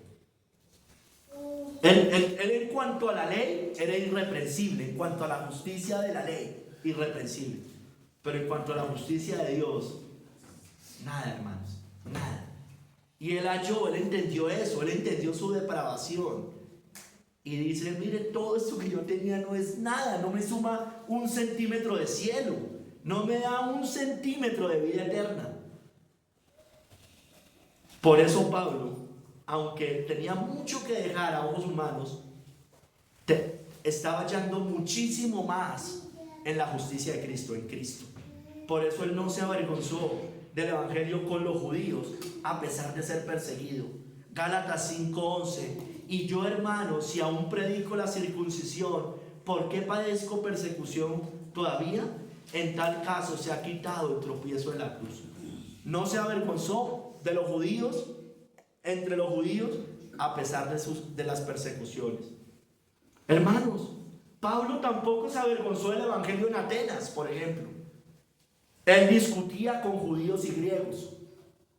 Él en cuanto a la ley era irreprensible, en cuanto a la justicia de la ley, irreprensible. Pero en cuanto a la justicia de Dios, nada, hermanos, nada. Y él entendió eso, él entendió su depravación. Y dice, mire, todo esto que yo tenía no es nada, no me suma 1 centímetro de cielo, no me da 1 centímetro de vida eterna. Por eso Pablo, aunque tenía mucho que dejar a ojos humanos, estaba hallando muchísimo más en la justicia de Cristo, en Cristo. Por eso él no se avergonzó del evangelio con los judíos, a pesar de ser perseguido. Gálatas 5:11. Y yo, hermano, si aún predico la circuncisión, ¿por qué padezco persecución todavía? En tal caso se ha quitado el tropiezo de la cruz. No se avergonzó de los judíos, entre los judíos, a pesar de las persecuciones. Hermanos, Pablo tampoco se avergonzó del evangelio en Atenas, por ejemplo. Él discutía con judíos y griegos.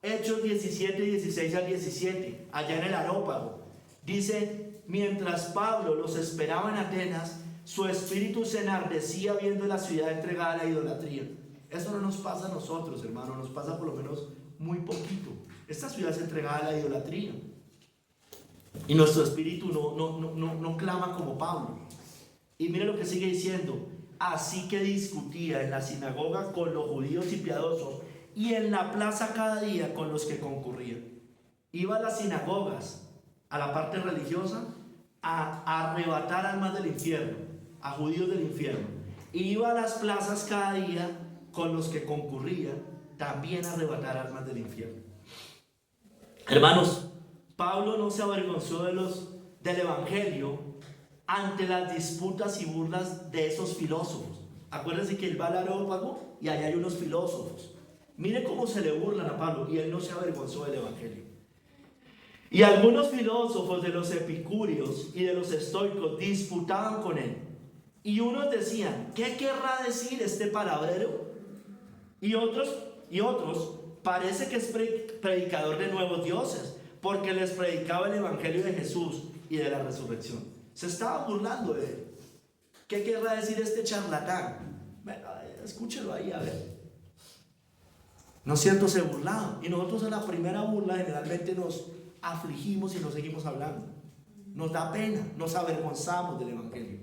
Hechos 17, 16 al 17, allá en el Areópago. Dice, mientras Pablo los esperaba en Atenas, su espíritu se enardecía viendo la ciudad entregada a la idolatría. Eso no nos pasa a nosotros, hermano, nos pasa por lo menos muy poquito. Esta ciudad es entregada a la idolatría. Y nuestro espíritu no clama como Pablo. Y mire lo que sigue diciendo. Así que discutía en la sinagoga con los judíos y piadosos y en la plaza cada día con los que concurrían. Iba a las sinagogas, a la parte religiosa, a arrebatar almas del infierno, a judíos del infierno. Iba a las plazas cada día con los que concurrían, también a arrebatar almas del infierno. Hermanos, Pablo no se avergonzó del evangelio ante las disputas y burlas de esos filósofos. Acuérdense que él va al Areópago y allá hay unos filósofos. Mire cómo se le burlan a Pablo y él no se avergonzó del evangelio. Y algunos filósofos de los epicúreos y de los estoicos disputaban con él. Y unos decían, ¿qué querrá decir este palabrero? Y otros, parece que es predicador de nuevos dioses, porque les predicaba el evangelio de Jesús y de la resurrección. Se estaba burlando de él. ¿Qué querrá decir este charlatán? Bueno, escúchelo ahí a ver. ¿No es cierto? Se burlaban. Y nosotros en la primera burla generalmente nos afligimos y no seguimos hablando. Nos da pena, nos avergonzamos del evangelio.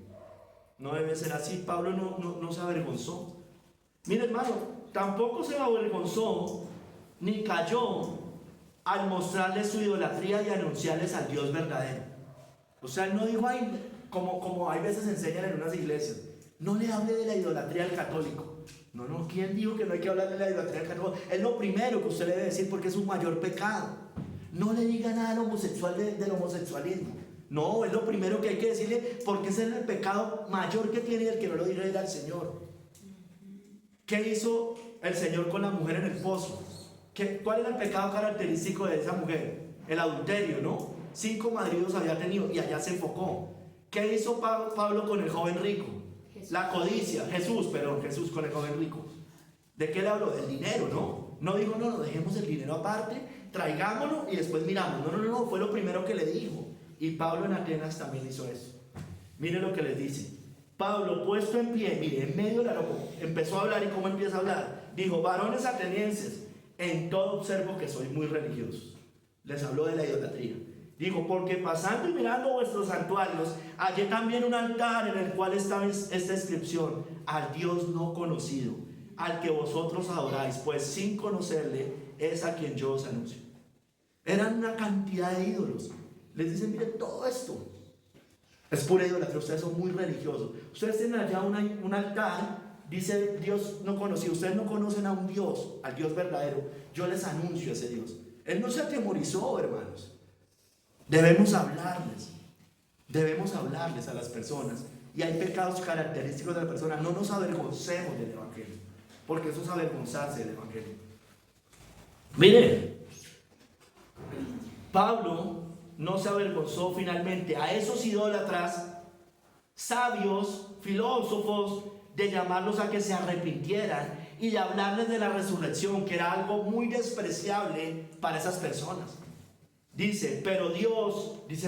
No debe ser así. Pablo no se avergonzó. Mire, hermano, tampoco se avergonzó ni cayó al mostrarles su idolatría y anunciarles al Dios verdadero. O sea, él no dijo ahí, como hay veces enseñan en unas iglesias, no le hable de la idolatría al católico. No, ¿quién dijo que no hay que hablar de la idolatría al católico? Es lo primero que usted le debe decir porque es un mayor pecado. No le diga nada al homosexual del homosexualismo. No, es lo primero que hay que decirle porque ese es el pecado mayor que tiene, el que no lo diga era el Señor. ¿Qué hizo el Señor con la mujer en el pozo? ¿Cuál era el pecado característico de esa mujer? El adulterio, ¿no? 5 maridos había tenido y allá se enfocó. ¿Qué hizo Pablo con el joven rico? La codicia. Jesús con el joven rico. ¿De qué le habló? Del dinero, ¿no? No dijo, no, dejemos el dinero aparte, traigámoslo y después miramos. No, fue lo primero que le dijo. Y Pablo en Atenas también hizo eso. Mire lo que les dice. Pablo, puesto en pie, mire, en medio del aeropuerto, empezó a hablar. ¿Y cómo empieza a hablar? Dijo, varones atenienses, en todo observo que sois muy religiosos. Les habló de la idolatría. Dijo, porque pasando y mirando vuestros santuarios, hallé también un altar en el cual estaba esta inscripción: al Dios no conocido, al que vosotros adoráis, pues sin conocerle es a quien yo os anuncio. Eran una cantidad de ídolos. Les dicen, miren, todo esto es pura idolatría, ustedes son muy religiosos. Ustedes tienen allá un altar, dice Dios no conocido. Ustedes no conocen a un Dios, al Dios verdadero. Yo les anuncio a ese Dios. Él no se atemorizó, hermanos. Debemos hablarles a las personas. Y hay pecados característicos de la persona. No nos avergoncemos del evangelio, porque eso es avergonzarse del evangelio. Miren, Pablo no se avergonzó finalmente a esos idólatras, sabios, filósofos, de llamarlos a que se arrepintieran y de hablarles de la resurrección, que era algo muy despreciable para esas personas. Dice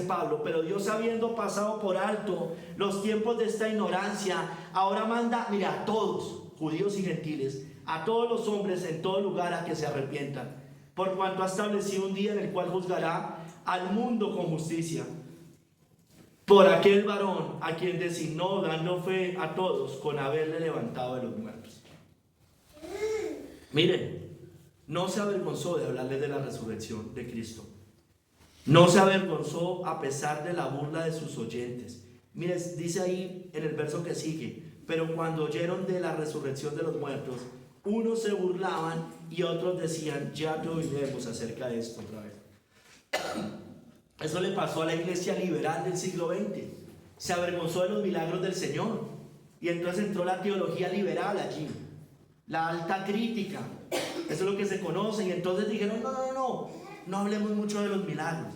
Pablo, pero Dios, habiendo pasado por alto los tiempos de esta ignorancia, ahora manda, mira, a todos, judíos y gentiles, a todos los hombres en todo lugar a que se arrepientan, por cuanto ha establecido un día en el cual juzgará al mundo con justicia, por aquel varón a quien designó, dando fe a todos con haberle levantado de los muertos. Miren, no se avergonzó de hablarles de la resurrección de Cristo. No se avergonzó a pesar de la burla de sus oyentes. Mire, dice ahí en el verso que sigue, pero cuando oyeron de la resurrección de los muertos, unos se burlaban y otros decían, ya te oiremos acerca de esto otra vez. Eso le pasó a la iglesia liberal del siglo XX. Se avergonzó de los milagros del Señor. Y entonces entró la teología liberal allí, la alta crítica. Eso es lo que se conoce. Y entonces dijeron, no hablemos mucho de los milagros.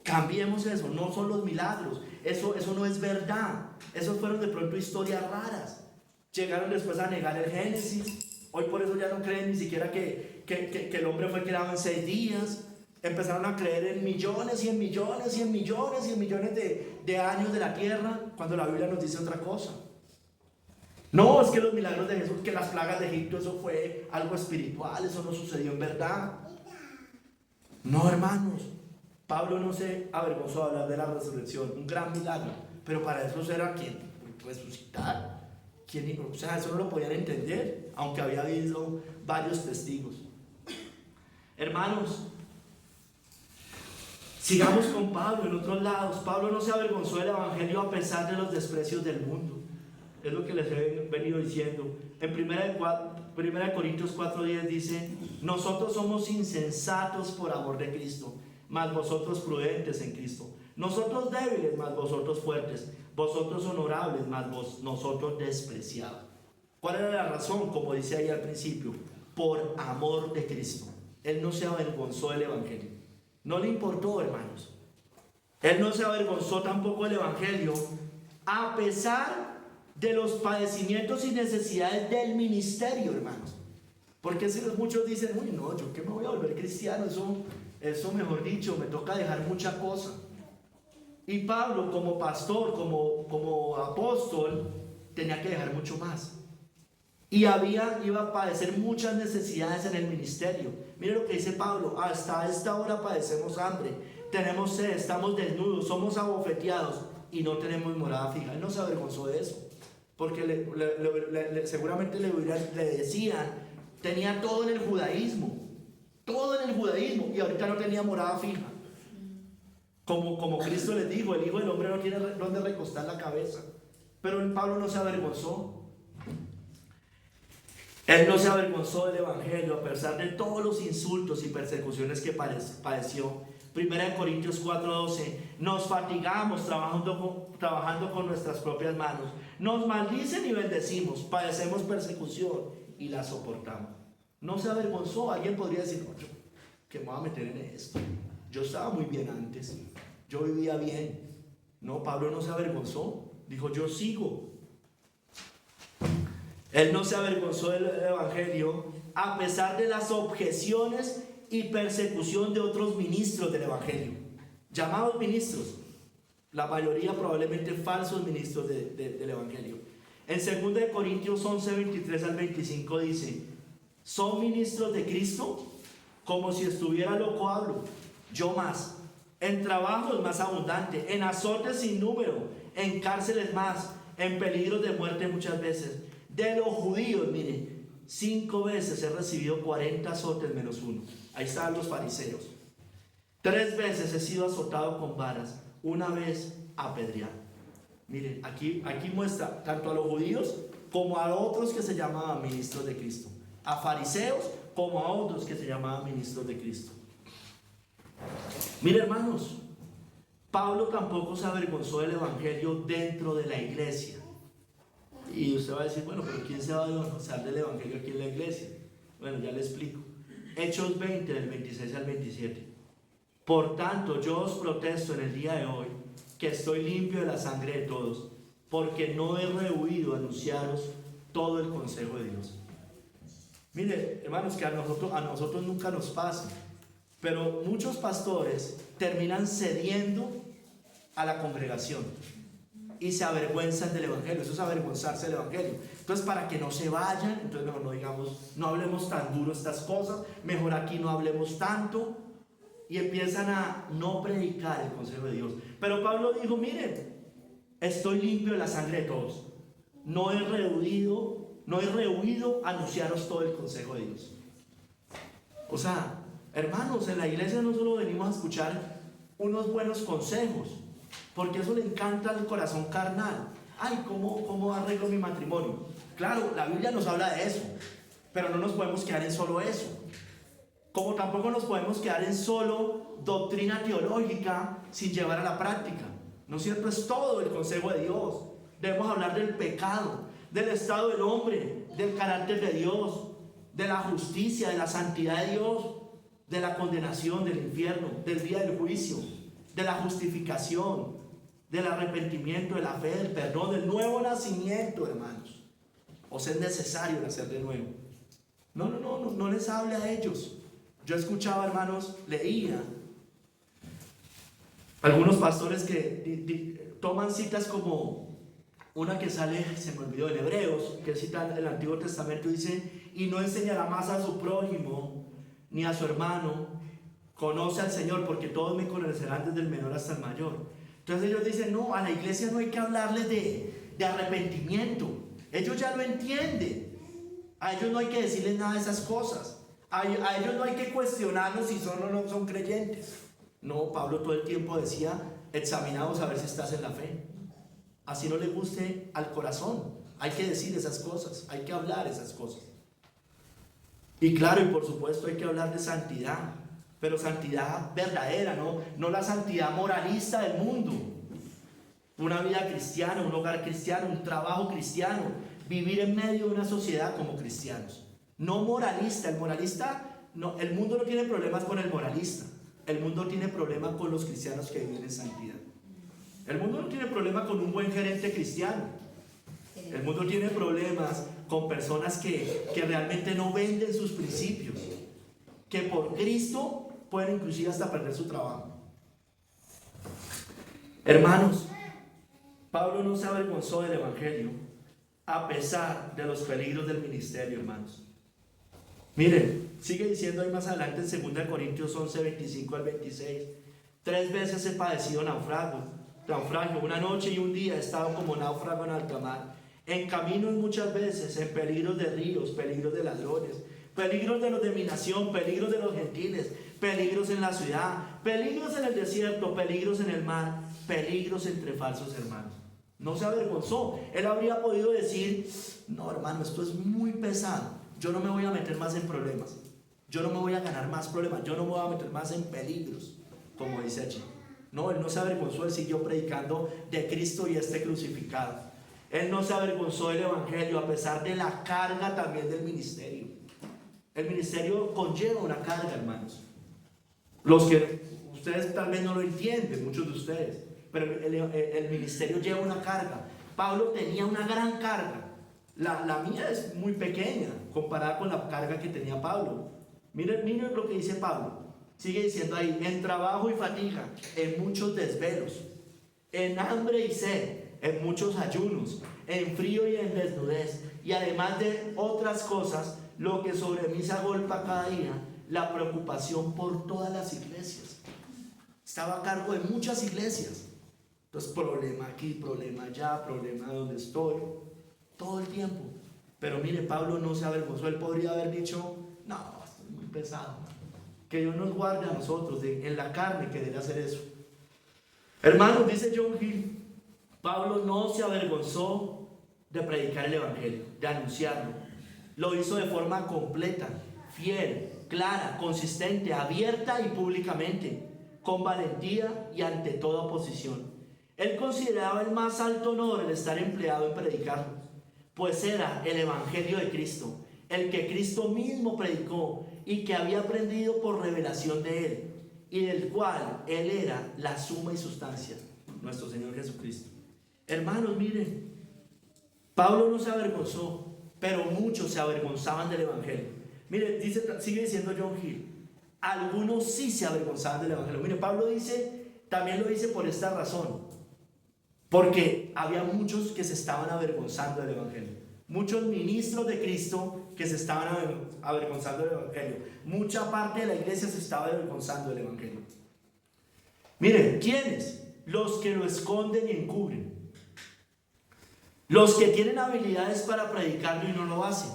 Cambiemos eso, no son los milagros. Eso no es verdad. Esos fueron de pronto historias raras. Llegaron después a negar el Génesis. Hoy por eso ya no creen ni siquiera que el hombre fue creado en 6 días. Empezaron a creer en millones y en millones y en millones y en millones de años de la tierra, cuando la Biblia nos dice otra cosa. No, es que los milagros de Jesús, que las plagas de Egipto, eso fue algo espiritual, eso no sucedió en verdad. No, hermanos, Pablo no se avergonzó de hablar de la resurrección, un gran milagro, pero para eso era ¿quién? resucitar. O sea, eso no lo podían entender, aunque había habido varios testigos. Hermanos, sigamos con Pablo en otros lados. Pablo no se avergonzó del evangelio a pesar de los desprecios del mundo. Es lo que les he venido diciendo. En 1 Corintios 4:10 dice: nosotros somos insensatos por amor de Cristo, mas vosotros prudentes en Cristo. Nosotros débiles, mas vosotros fuertes. Vosotros honorables, mas nosotros despreciados. ¿Cuál era la razón? Como dice ahí al principio: por amor de Cristo. Él no se avergonzó del evangelio. No le importó, hermanos. Él no se avergonzó tampoco del evangelio, a pesar de los padecimientos y necesidades del ministerio, hermanos. Porque si muchos dicen: uy, no, yo qué me voy a volver cristiano, eso mejor dicho, me toca dejar mucha cosa. Y Pablo, como pastor, como apóstol, tenía que dejar mucho más. Y iba a padecer muchas necesidades en el ministerio. Mire lo que dice Pablo: hasta esta hora padecemos hambre, tenemos sed, estamos desnudos, somos abofeteados y no tenemos morada fija. Él no se avergonzó de eso, porque seguramente le decían, tenía todo en el judaísmo, y ahorita no tenía morada fija. Como Cristo les dijo, el Hijo del Hombre no tiene dónde recostar la cabeza. Pero Pablo no se avergonzó. Él no se avergonzó del evangelio a pesar de todos los insultos y persecuciones que padeció. 1 Corintios 4:12: nos fatigamos trabajando con nuestras propias manos, nos maldicen y bendecimos, padecemos persecución y la soportamos. No se avergonzó. Alguien podría decir: no, yo, ¿qué me voy a meter en esto? Yo estaba muy bien antes, yo vivía bien. No, Pablo no se avergonzó, dijo: yo sigo. Él no se avergonzó del evangelio a pesar de las objeciones y persecución de otros ministros del evangelio, llamados ministros, la mayoría probablemente falsos ministros del evangelio. En 2 Corintios 11:23 al 25 dice: ¿son ministros de Cristo? Como si estuviera loco hablo, yo más. En trabajos más abundante, en azotes sin número, en cárceles más, en peligros de muerte muchas veces. De los judíos, mire, 5 veces he recibido 40 azotes menos uno. Ahí están los fariseos. 3 veces he sido azotado con varas, una vez apedreado. Mire, aquí muestra tanto a los judíos como a otros que se llamaban ministros de Cristo, a fariseos como a otros que se llamaban ministros de Cristo. Mire, hermanos, Pablo tampoco se avergonzó del evangelio dentro de la iglesia. Y usted va a decir: bueno, pero ¿quién se va a avergonzar del evangelio aquí en la iglesia? Bueno, ya le explico. Hechos 20, del 26 al 27. Por tanto, yo os protesto en el día de hoy que estoy limpio de la sangre de todos, porque no he rehuido anunciaros todo el consejo de Dios. Mire, hermanos, que a nosotros nunca nos pasa, pero muchos pastores terminan cediendo a la congregación y se avergüenzan del evangelio. Eso es avergonzarse del evangelio. Entonces, para que no se vayan, entonces mejor no digamos, no hablemos tan duro estas cosas, mejor aquí no hablemos tanto, y empiezan a no predicar el consejo de Dios. Pero Pablo dijo: miren, estoy limpio de la sangre de todos, no he rehuido anunciaros todo el consejo de Dios. O sea, hermanos, en la iglesia no solo venimos a escuchar unos buenos consejos, porque eso le encanta al corazón carnal. Ay, ¿cómo arreglo mi matrimonio? Claro, la Biblia nos habla de eso, pero no nos podemos quedar en solo eso. Como tampoco nos podemos quedar en solo doctrina teológica sin llevar a la práctica. ¿No es cierto? Es todo el consejo de Dios. Debemos hablar del pecado, del estado del hombre, del carácter de Dios, de la justicia, de la santidad de Dios, de la condenación, del infierno, del día del juicio, de la justificación, del arrepentimiento, de la fe, del perdón, del nuevo nacimiento, hermanos. O sea, es necesario nacer de nuevo. No les hable a ellos. Yo escuchaba, hermanos, leía algunos pastores que toman citas como una que sale, se me olvidó, en Hebreos, que cita el Antiguo Testamento, dice: y no enseñará más a su prójimo ni a su hermano, conoce al Señor, porque todos me conocerán desde el menor hasta el mayor. Entonces ellos dicen: no, a la iglesia no hay que hablarles de arrepentimiento. Ellos ya lo entienden. A ellos no hay que decirles nada de esas cosas. A ellos no hay que cuestionarlos si son o no son creyentes. No, Pablo todo el tiempo decía, examinaos a ver si estás en la fe. Así no le guste al corazón. Hay que decir esas cosas, hay que hablar esas cosas. Y claro, y por supuesto hay que hablar de santidad, pero santidad verdadera, no la santidad moralista del mundo. Una vida cristiana, un hogar cristiano, un trabajo cristiano, vivir en medio de una sociedad como cristianos. No moralista, el moralista, no, el mundo no tiene problemas con el moralista, el mundo tiene problemas con los cristianos que viven en santidad. El mundo no tiene problema con un buen gerente cristiano. El mundo tiene problemas con personas que realmente no venden sus principios, que por Cristo pueden inclusive hasta perder su trabajo. Hermanos, Pablo no se avergonzó del evangelio a pesar de los peligros del ministerio, hermanos. Miren, sigue diciendo ahí más adelante en 2 Corintios 11, 25 al 26. 3 veces he padecido naufragio. Una noche y un día he estado como náufrago en alta mar. En caminos muchas veces, en peligros de ríos, peligros de ladrones, peligros de los de mi nación, peligros de los gentiles, peligros en la ciudad, peligros en el desierto, peligros en el mar, peligros entre falsos hermanos. No se avergonzó. Él habría podido decir, no hermano, esto es muy pesado, yo no me voy a meter más en problemas, yo no me voy a ganar más problemas, yo no me voy a meter más en peligros, como dice allí. No, él no se avergonzó, él siguió predicando de Cristo y este crucificado. Él no se avergonzó del evangelio a pesar de la carga también del ministerio. El ministerio conlleva una carga, hermanos. Los que ustedes tal vez no lo entienden, muchos de ustedes, pero el ministerio lleva una carga. Pablo tenía una gran carga. La mía es muy pequeña comparada con la carga que tenía Pablo. Miren lo que dice Pablo. Sigue diciendo ahí, en trabajo y fatiga, en muchos desvelos, en hambre y sed, en muchos ayunos, en frío y en desnudez, y además de otras cosas, lo que sobre mí se agolpa cada día, la preocupación por todas las iglesias. Estaba a cargo de muchas iglesias. Entonces, problema aquí, problema allá, problema donde estoy, todo el tiempo. Pero mire, Pablo no se avergonzó. Él podría haber dicho, no, esto es muy pesado. Que Dios nos guarde a nosotros en la carne querer hacer eso. Hermanos, dice John Hill, Pablo no se avergonzó de predicar el evangelio, de anunciarlo. Lo hizo de forma completa, fiel, clara, consistente, abierta y públicamente, con valentía y ante toda oposición. Él consideraba el más alto honor el estar empleado en predicarlo, pues era el evangelio de Cristo, el que Cristo mismo predicó y que había aprendido por revelación de él, y del cual él era la suma y sustancia, nuestro Señor Jesucristo. Hermanos, miren, Pablo no se avergonzó, pero muchos se avergonzaban del evangelio. Miren, sigue diciendo John Hill, algunos sí se avergonzaban del evangelio. Miren, Pablo dice, también lo dice por esta razón, porque había muchos que se estaban avergonzando del evangelio. Muchos ministros de Cristo que se estaban avergonzando del evangelio. Mucha parte de la iglesia se estaba avergonzando del evangelio. Miren, ¿quiénes? Los que lo esconden y encubren. Los que tienen habilidades para predicarlo y no lo hacen.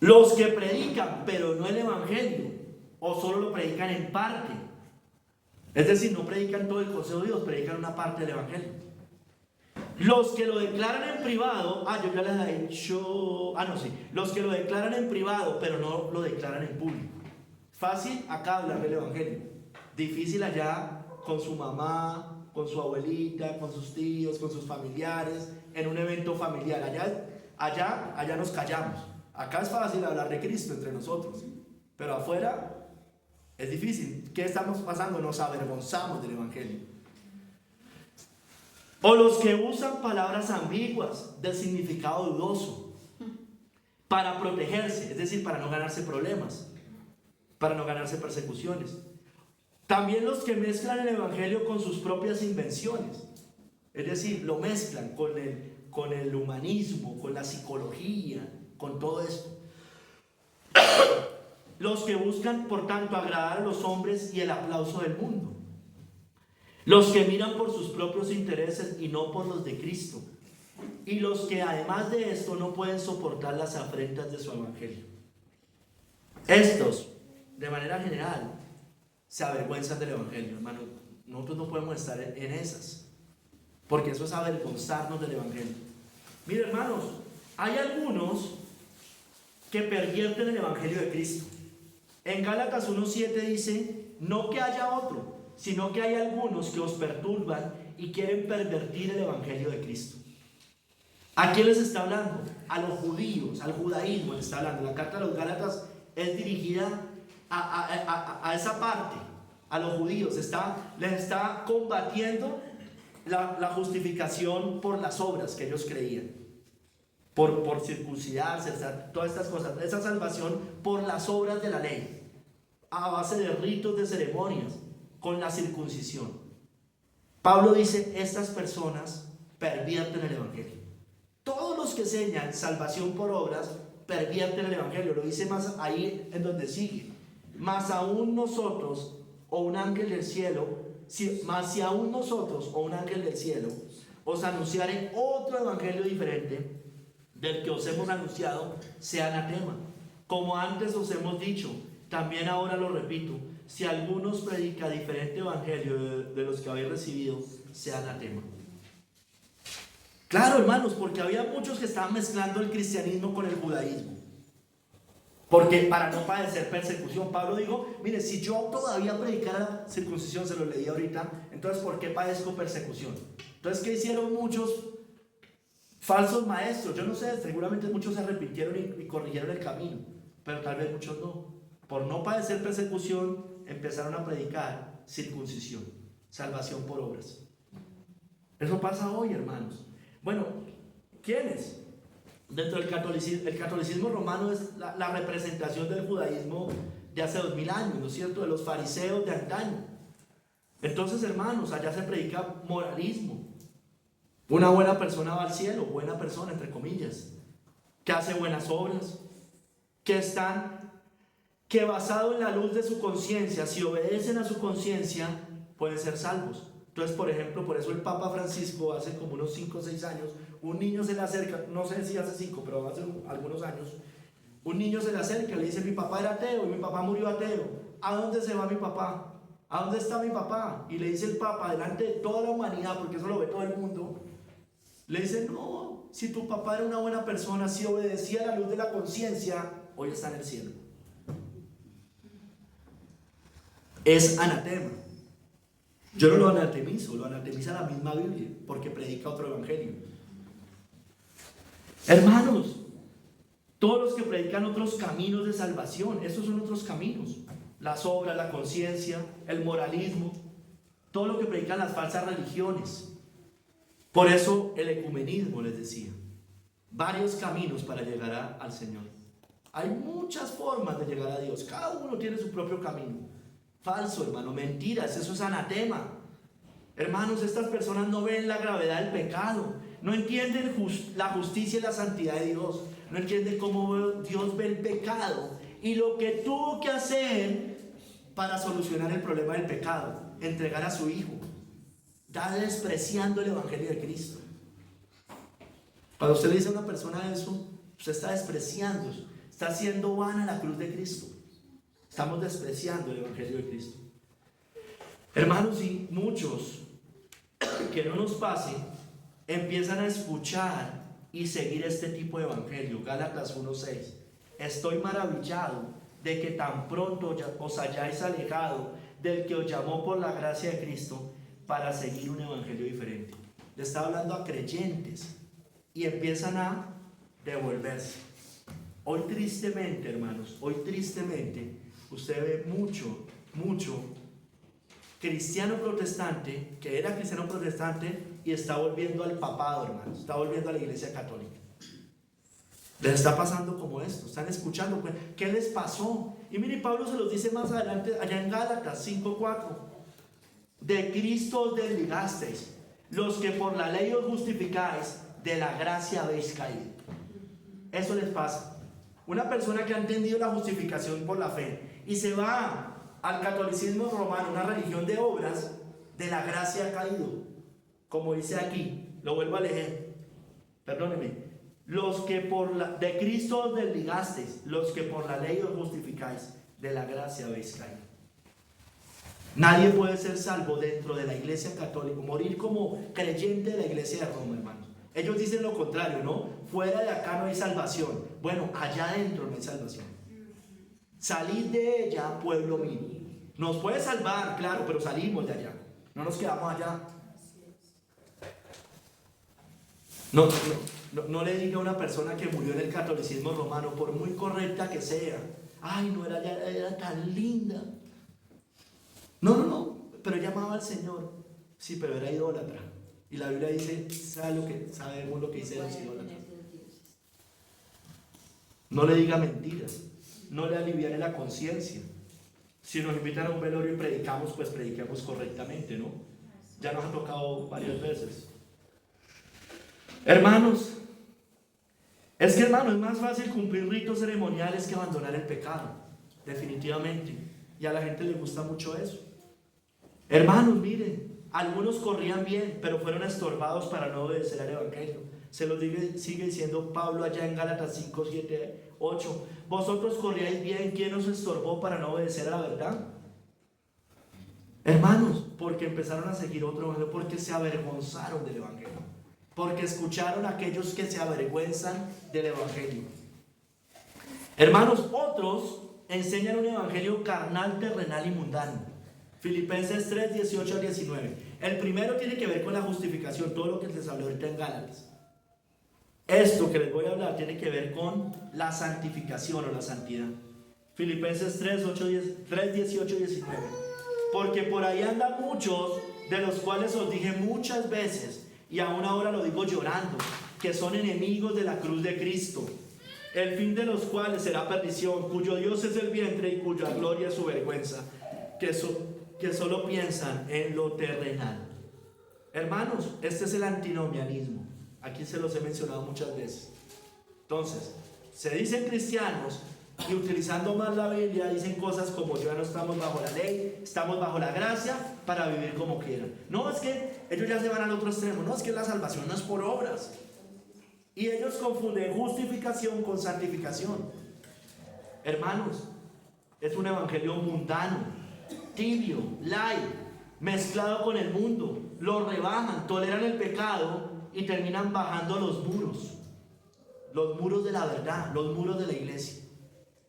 Los que predican, pero no el evangelio, o solo lo predican en parte. Es decir, no predican todo el consejo de Dios, predican una parte del evangelio. Los que lo declaran en privado, yo ya les he dicho, los que lo declaran en privado, pero no lo declaran en público. Fácil acá hablar del evangelio, difícil allá con su mamá, con su abuelita, con sus tíos, con sus familiares, en un evento familiar. Allá nos callamos. Acá es fácil hablar de Cristo entre nosotros, pero afuera es difícil. ¿Qué estamos pasando? Nos avergonzamos del evangelio. O los que usan palabras ambiguas de significado dudoso para protegerse, es decir, para no ganarse problemas, para no ganarse persecuciones. También los que mezclan el evangelio con sus propias invenciones, es decir, lo mezclan con el humanismo, con la psicología, con todo esto. Los que buscan, por tanto, agradar a los hombres y el aplauso del mundo. los que miran por sus propios intereses y no por los de Cristo, y los que además de esto no pueden soportar las afrentas de su evangelio. Estos, de manera general, se avergüenzan del evangelio, hermano. Nosotros no podemos estar en esas, porque eso es avergonzarnos del evangelio. Mire, hermanos, hay algunos que pervierten el evangelio de Cristo. En Gálatas 1:7 dice: no que haya otro, sino que hay algunos que os perturban y quieren pervertir el evangelio de Cristo. ¿A quién les está hablando? A los judíos, al judaísmo les está hablando. La carta de los Gálatas es dirigida a esa parte, a los judíos. Les está combatiendo la justificación por las obras que ellos creían, por circuncidarse, todas estas cosas, esa salvación por las obras de la ley, a base de ritos, de ceremonias, con la circuncisión. Pablo dice: estas personas pervierten el evangelio. Todos los que enseñan salvación por obras pervierten el evangelio. Lo dice más ahí en donde sigue: más aún nosotros o un ángel del cielo, si aún nosotros o un ángel del cielo os anunciaren otro evangelio diferente del que os hemos anunciado, sea anatema. Como antes os hemos dicho, también ahora lo repito: si alguno os predica diferente evangelio de los que habéis recibido, sea anatema. Claro, hermanos, porque había muchos que estaban mezclando el cristianismo con el judaísmo, porque para no padecer persecución. Pablo dijo: mire, si yo todavía predicara circuncisión, se lo leí ahorita, entonces ¿por qué padezco persecución? Entonces, ¿qué hicieron muchos falsos maestros? Yo no sé, seguramente muchos se arrepintieron y corrigieron el camino, pero tal vez muchos no. Por no padecer persecución, empezaron a predicar circuncisión, salvación por obras. Eso pasa hoy, hermanos. Bueno, ¿quiénes? Dentro del catolicismo, el catolicismo romano es la representación del judaísmo de hace 2000 años, ¿no es cierto? De los fariseos de antaño. Entonces, hermanos, allá se predica moralismo. Una buena persona va al cielo, buena persona, entre comillas, que hace buenas obras, que basado en la luz de su conciencia, si obedecen a su conciencia, pueden ser salvos. Entonces, por ejemplo, por eso el Papa Francisco, hace como unos 5 o 6 años, un niño se le acerca, no sé si hace 5, pero hace algunos años, un niño se le acerca y le dice: mi papá era ateo y mi papá murió ateo. ¿A dónde se va mi papá? ¿A dónde está mi papá? Y le dice el Papa, delante de toda la humanidad, porque eso lo ve todo el mundo, le dice: no, si tu papá era una buena persona, si obedecía a la luz de la conciencia, hoy está en el cielo. Es anatema. Yo no lo anatemizo, lo anatemiza la misma Biblia, porque predica otro evangelio. Hermanos, todos los que predican otros caminos de salvación, esos son otros caminos: las obras, la conciencia, el moralismo, todo lo que predican las falsas religiones. Por eso el ecumenismo, les decía, varios caminos para llegar al Señor. Hay muchas formas de llegar a Dios, cada uno tiene su propio camino. Falso, hermano, mentiras, eso es anatema. Hermanos, estas personas no ven la gravedad del pecado, no entienden la justicia y la santidad de Dios, no entienden cómo Dios ve el pecado y lo que tuvo que hacer para solucionar el problema del pecado: entregar a su Hijo. Está despreciando el evangelio de Cristo. Cuando usted le dice a una persona eso, usted está despreciando, está haciendo vana la cruz de Cristo. Estamos despreciando el evangelio de Cristo. Hermanos, y muchos, que no nos pase, empiezan a escuchar y seguir este tipo de evangelio. Gálatas 1:6. Estoy maravillado de que tan pronto os hayáis alejado del que os llamó por la gracia de Cristo para seguir un evangelio diferente. Le está hablando a creyentes y empiezan a devolverse. Hoy tristemente, hermanos, usted ve mucho cristiano protestante, que era cristiano protestante y está volviendo al papado, hermanos, está volviendo a la iglesia católica. Les está pasando como esto, están escuchando, ¿qué les pasó? Y mire, Pablo se los dice más adelante, allá en Gálatas 5:4. De Cristo os desligasteis, los que por la ley os justificáis, de la gracia habéis caído. Eso les pasa. Una persona que ha entendido la justificación por la fe y se va al catolicismo romano, una religión de obras, de la gracia ha caído. Como dice aquí, lo vuelvo a leer. Perdóneme. Los que de Cristo os desligasteis, los que por la ley os justificáis, de la gracia habéis caído. Nadie puede ser salvo dentro de la iglesia católica, morir como creyente de la iglesia de Roma, hermanos. Ellos dicen lo contrario, ¿no? Fuera de acá no hay salvación. Bueno, allá adentro no hay salvación. Salid de ella, pueblo mío. Nos puede salvar, claro, pero salimos de allá. No nos quedamos allá. No le diga a una persona que murió en el catolicismo romano, por muy correcta que sea, ay, no era tan linda. No, pero ella amaba al Señor. Sí, pero era idólatra. Y la Biblia dice, sabemos lo que dice los idólatras. No le diga mentiras, no le aliviane la conciencia. Si nos invitan a un velorio y predicamos, pues prediquemos correctamente, ¿no? Ya nos ha tocado varias veces. Hermanos, es más fácil cumplir ritos ceremoniales que abandonar el pecado, definitivamente. Y a la gente le gusta mucho eso. Hermanos, miren, algunos corrían bien, pero fueron estorbados para no obedecer al Evangelio. Se lo sigue diciendo Pablo allá en Gálatas 5, 7, 8. Vosotros corríais bien, ¿quién os estorbó para no obedecer a la verdad? Hermanos, porque empezaron a seguir otro evangelio, porque se avergonzaron del Evangelio, porque escucharon a aquellos que se avergüenzan del Evangelio. Hermanos, otros enseñan un evangelio carnal, terrenal y mundano. Filipenses 3, 18 al 19. El primero tiene que ver con la justificación, todo lo que les hablé ahorita en Gálatas. Esto que les voy a hablar tiene que ver con la santificación o la santidad. Filipenses 3, 18 y 19. Porque por ahí andan muchos, de los cuales os dije muchas veces, y aún ahora lo digo llorando, que son enemigos de la cruz de Cristo, el fin de los cuales será perdición, cuyo Dios es el vientre y cuya gloria es su vergüenza, que solo piensan en lo terrenal. Hermanos, este es el antinomianismo. Aquí se los he mencionado muchas veces. Entonces, se dicen cristianos y utilizando más la Biblia dicen cosas como ya no estamos bajo la ley, estamos bajo la gracia para vivir como quieran. No, es que ellos ya se van al otro extremo. No, es que la salvación no es por obras. Y ellos confunden justificación con santificación. Hermanos, es un evangelio mundano, tibio, light, mezclado con el mundo. Lo rebajan, toleran el pecado y terminan bajando los muros de la verdad, los muros de la iglesia.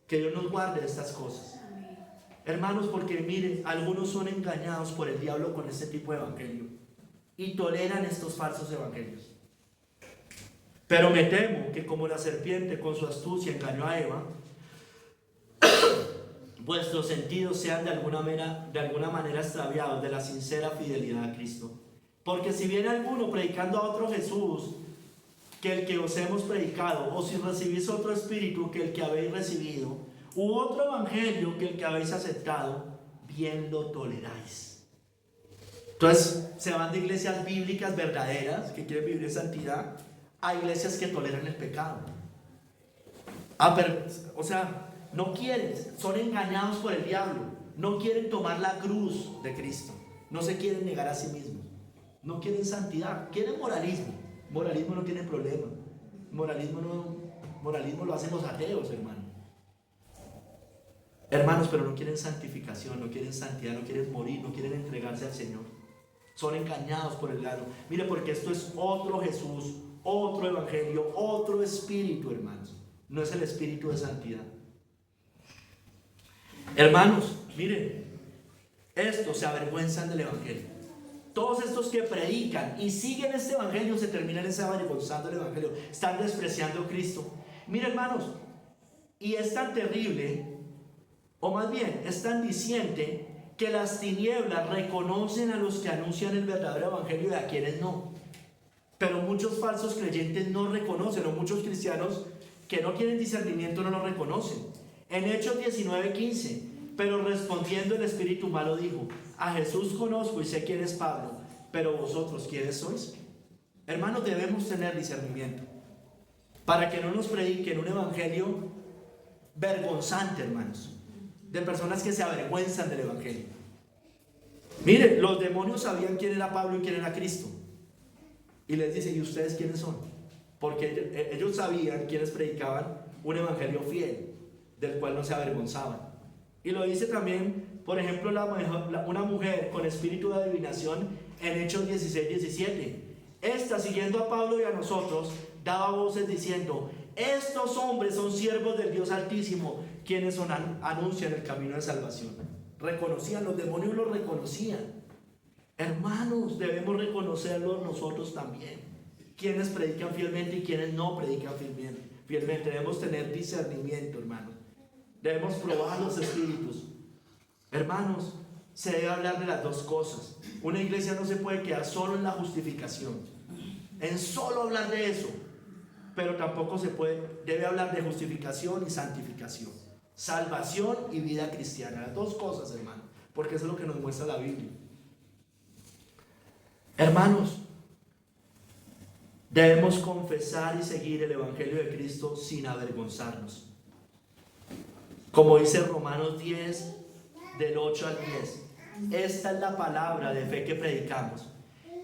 Que Dios nos guarde de estas cosas. Hermanos, porque miren, algunos son engañados por el diablo con este tipo de evangelio y toleran estos falsos evangelios. Pero me temo que como la serpiente con su astucia engañó a Eva, vuestros sentidos sean de alguna manera extraviados de la sincera fidelidad a Cristo. Porque si viene alguno predicando a otro Jesús que el que os hemos predicado, o si recibís otro espíritu que el que habéis recibido, u otro evangelio que el que habéis aceptado, bien lo toleráis. Entonces se van de iglesias bíblicas verdaderas que quieren vivir en santidad a iglesias que toleran el pecado. No quieren, son engañados por el diablo, no quieren tomar la cruz de Cristo, no se quieren negar a sí mismos, no quieren santidad, quieren moralismo. Moralismo no tiene problema. Moralismo lo hacen los ateos, hermano. Hermanos, pero no quieren santificación, no quieren santidad, no quieren morir, no quieren entregarse al Señor. Son engañados por el diablo. Mire, porque esto es otro Jesús, otro evangelio, otro espíritu, hermanos. No es el espíritu de santidad. Hermanos, miren, estos se avergüenzan del evangelio. Todos estos que predican y siguen este evangelio se terminan avergonzando del evangelio, están despreciando a Cristo. Mira, hermanos, y es tan terrible, o más bien es tan diciente, que las tinieblas reconocen a los que anuncian el verdadero evangelio y a quienes no. Pero muchos falsos creyentes no reconocen, o muchos cristianos que no tienen discernimiento no lo reconocen. En Hechos 19:15, pero respondiendo el espíritu malo dijo: a Jesús conozco y sé quién es Pablo, pero vosotros, ¿quiénes sois? Hermanos, debemos tener discernimiento para que no nos prediquen un evangelio vergonzante, hermanos, de personas que se avergüenzan del evangelio. Miren, los demonios sabían quién era Pablo y quién era Cristo. Y les dice, ¿y ustedes quiénes son? Porque ellos sabían quiénes predicaban un evangelio fiel, del cual no se avergonzaban. Y lo dice también, por ejemplo, una mujer con espíritu de adivinación en Hechos 16-17. Esta, siguiendo a Pablo y a nosotros, daba voces diciendo, estos hombres son siervos del Dios Altísimo, quienes anuncian el camino de salvación. Reconocían, los demonios lo reconocían. Hermanos, debemos reconocerlo nosotros también. Quienes predican fielmente y quienes no predican fielmente. Debemos tener discernimiento, hermanos. Debemos probar los espíritus. Hermanos, se debe hablar de las dos cosas. Una iglesia no se puede quedar solo en la justificación, en solo hablar de eso. Pero tampoco debe hablar de justificación y santificación, salvación y vida cristiana. Las dos cosas, hermanos, porque eso es lo que nos muestra la Biblia. Hermanos, debemos confesar y seguir el evangelio de Cristo sin avergonzarnos. Como dice Romanos 10, del 8 al 10. Esta es la palabra de fe que predicamos.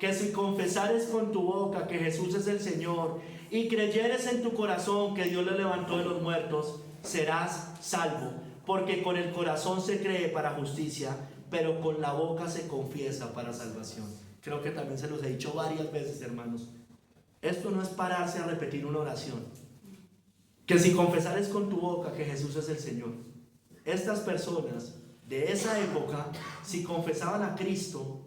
Que si confesares con tu boca que Jesús es el Señor y creyeres en tu corazón que Dios le levantó de los muertos, serás salvo. Porque con el corazón se cree para justicia, pero con la boca se confiesa para salvación. Creo que también se los he dicho varias veces, hermanos. Esto no es pararse a repetir una oración. Que si confesares con tu boca que Jesús es el Señor. Estas personas de esa época, si confesaban a Cristo,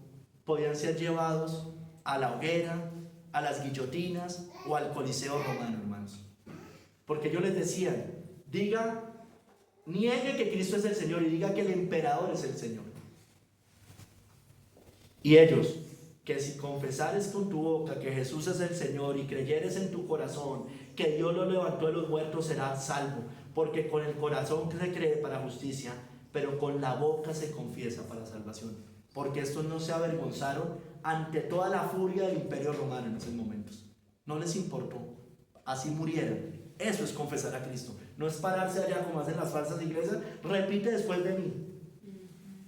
podían ser llevados a la hoguera, a las guillotinas o al Coliseo romano, hermanos. Porque ellos les decían, niegue que Cristo es el Señor y diga que el emperador es el Señor. Y ellos, que si confesares con tu boca que Jesús es el Señor y creyeres en tu corazón que Dios lo levantó de los muertos, serás salvo. Porque con el corazón se cree para justicia, pero con la boca se confiesa para salvación. Porque estos no se avergonzaron ante toda la furia del imperio romano en esos momentos. No les importó, así murieron. Eso es confesar a Cristo. No es pararse allá como hacen las falsas iglesias, repite después de mí.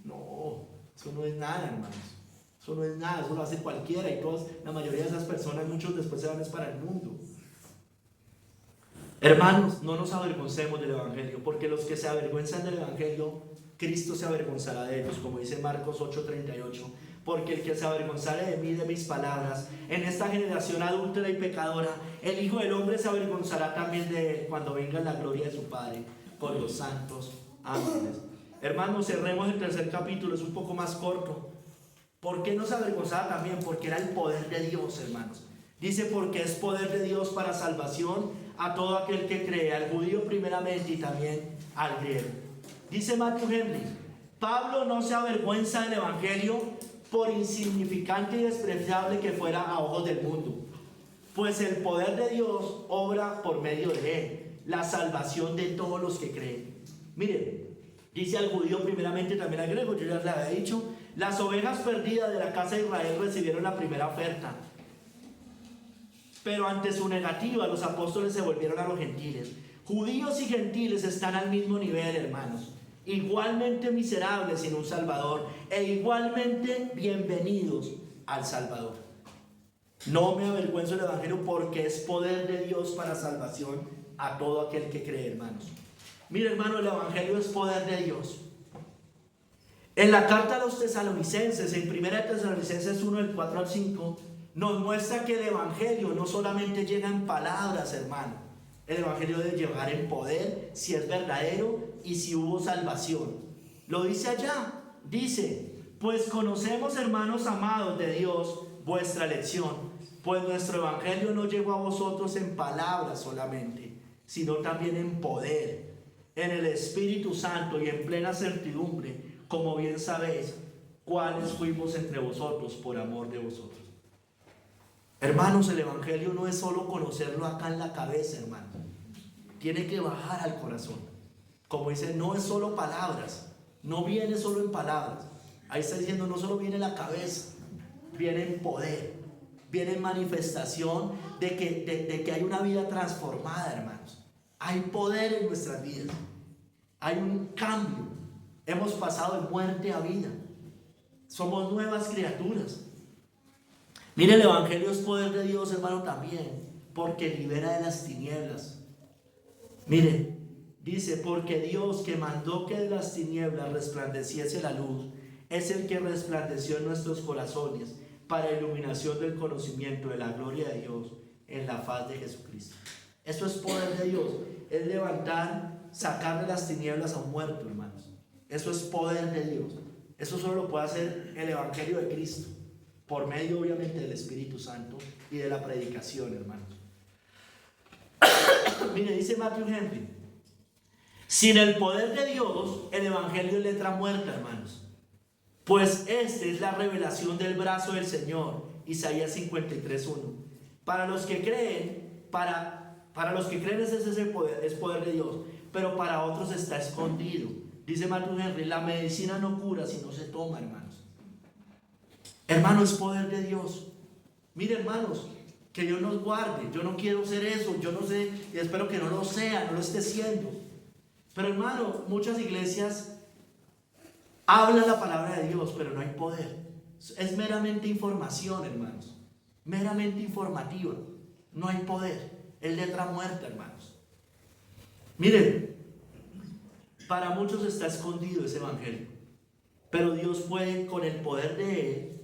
No, eso no es nada, hermanos. Eso no es nada, eso lo hace cualquiera y la mayoría de esas personas, muchos después se van para el mundo. Hermanos, no nos avergoncemos del evangelio, porque los que se avergüenzan del evangelio, Cristo se avergonzará de ellos, como dice Marcos 8:38. Porque el que se avergonzare de mí, de mis palabras, en esta generación adúltera y pecadora, el Hijo del Hombre se avergonzará también de él cuando venga la gloria de su Padre con los santos ángeles. Hermanos, cerremos el tercer capítulo, es un poco más corto. ¿Por qué no se avergonzaba también? Porque era el poder de Dios, hermanos. Dice, porque es poder de Dios para salvación a todo aquel que cree, al judío primeramente y también al griego. Dice Matthew Henry, Pablo no se avergüenza del evangelio por insignificante y despreciable que fuera a ojos del mundo, pues el poder de Dios obra por medio de él, la salvación de todos los que creen. Miren, dice al judío primeramente, también al griego, yo ya les había dicho, las ovejas perdidas de la casa de Israel recibieron la primera oferta, pero ante su negativa los apóstoles se volvieron a los gentiles. Judíos y gentiles están al mismo nivel, hermanos, igualmente miserables sin un Salvador e igualmente bienvenidos al Salvador. No me avergüenzo del evangelio porque es poder de Dios para salvación a todo aquel que cree, hermanos. Mire, hermano, el evangelio es poder de Dios. En la carta a los tesalonicenses, en 1 Tesalonicenses 1, del 4 al 5, nos muestra que el evangelio no solamente llega en palabras, hermano. El evangelio debe llegar en poder, si es verdadero y si hubo salvación. Lo dice allá, dice, pues conocemos, hermanos amados de Dios, vuestra elección, pues nuestro evangelio no llegó a vosotros en palabras solamente, sino también en poder, en el Espíritu Santo y en plena certidumbre, como bien sabéis, cuáles fuimos entre vosotros por amor de vosotros. Hermanos, el evangelio no es solo conocerlo acá en la cabeza, hermano. Tiene que bajar al corazón. Como dice, no es solo palabras, no viene solo en palabras. Ahí está diciendo, no solo viene en la cabeza, viene en poder, viene en manifestación de que hay una vida transformada, hermanos. Hay poder en nuestras vidas, hay un cambio. Hemos pasado de muerte a vida. Somos nuevas criaturas. Mire, el Evangelio es poder de Dios, hermano, también, porque libera de las tinieblas. Mire, dice, porque Dios que mandó que de las tinieblas resplandeciese la luz, es el que resplandeció en nuestros corazones para iluminación del conocimiento de la gloria de Dios en la faz de Jesucristo. Eso es poder de Dios, es levantar, sacar de las tinieblas a un muerto, hermanos. Eso es poder de Dios. Eso solo lo puede hacer el Evangelio de Cristo, por medio obviamente del Espíritu Santo y de la predicación, hermanos. Mire, dice Matthew Henry, sin el poder de Dios, el Evangelio es letra muerta, hermanos. Pues esta es la revelación del brazo del Señor, Isaías 53:1. Para los que creen, para los que creen ese es el poder, es poder de Dios, pero para otros está escondido. Dice Matthew Henry, la medicina no cura si no se toma, hermanos. Hermano, es poder de Dios. Mire, hermanos, que Dios nos guarde. Yo no quiero ser eso, yo no sé, y espero que no lo sea, no lo esté siendo. Pero hermano, muchas iglesias hablan la palabra de Dios, pero no hay poder. Es meramente información, hermanos. Meramente informativa. No hay poder. Es letra muerta, hermanos. Miren, para muchos está escondido ese evangelio, pero Dios puede, con el poder de Él,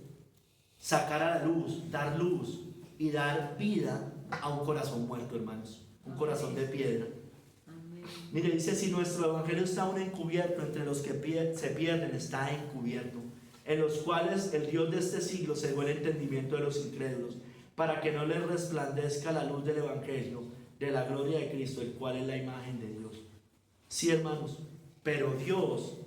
sacar a la luz, dar luz y dar vida a un corazón muerto, hermanos. Un corazón de piedra. Mire, dice, si nuestro evangelio está aún encubierto, entre los que se pierden está encubierto, en los cuales el Dios de este siglo cegó el entendimiento de los incrédulos, para que no les resplandezca la luz del evangelio de la gloria de Cristo, el cual es la imagen de Dios. Sí, hermanos, pero Dios,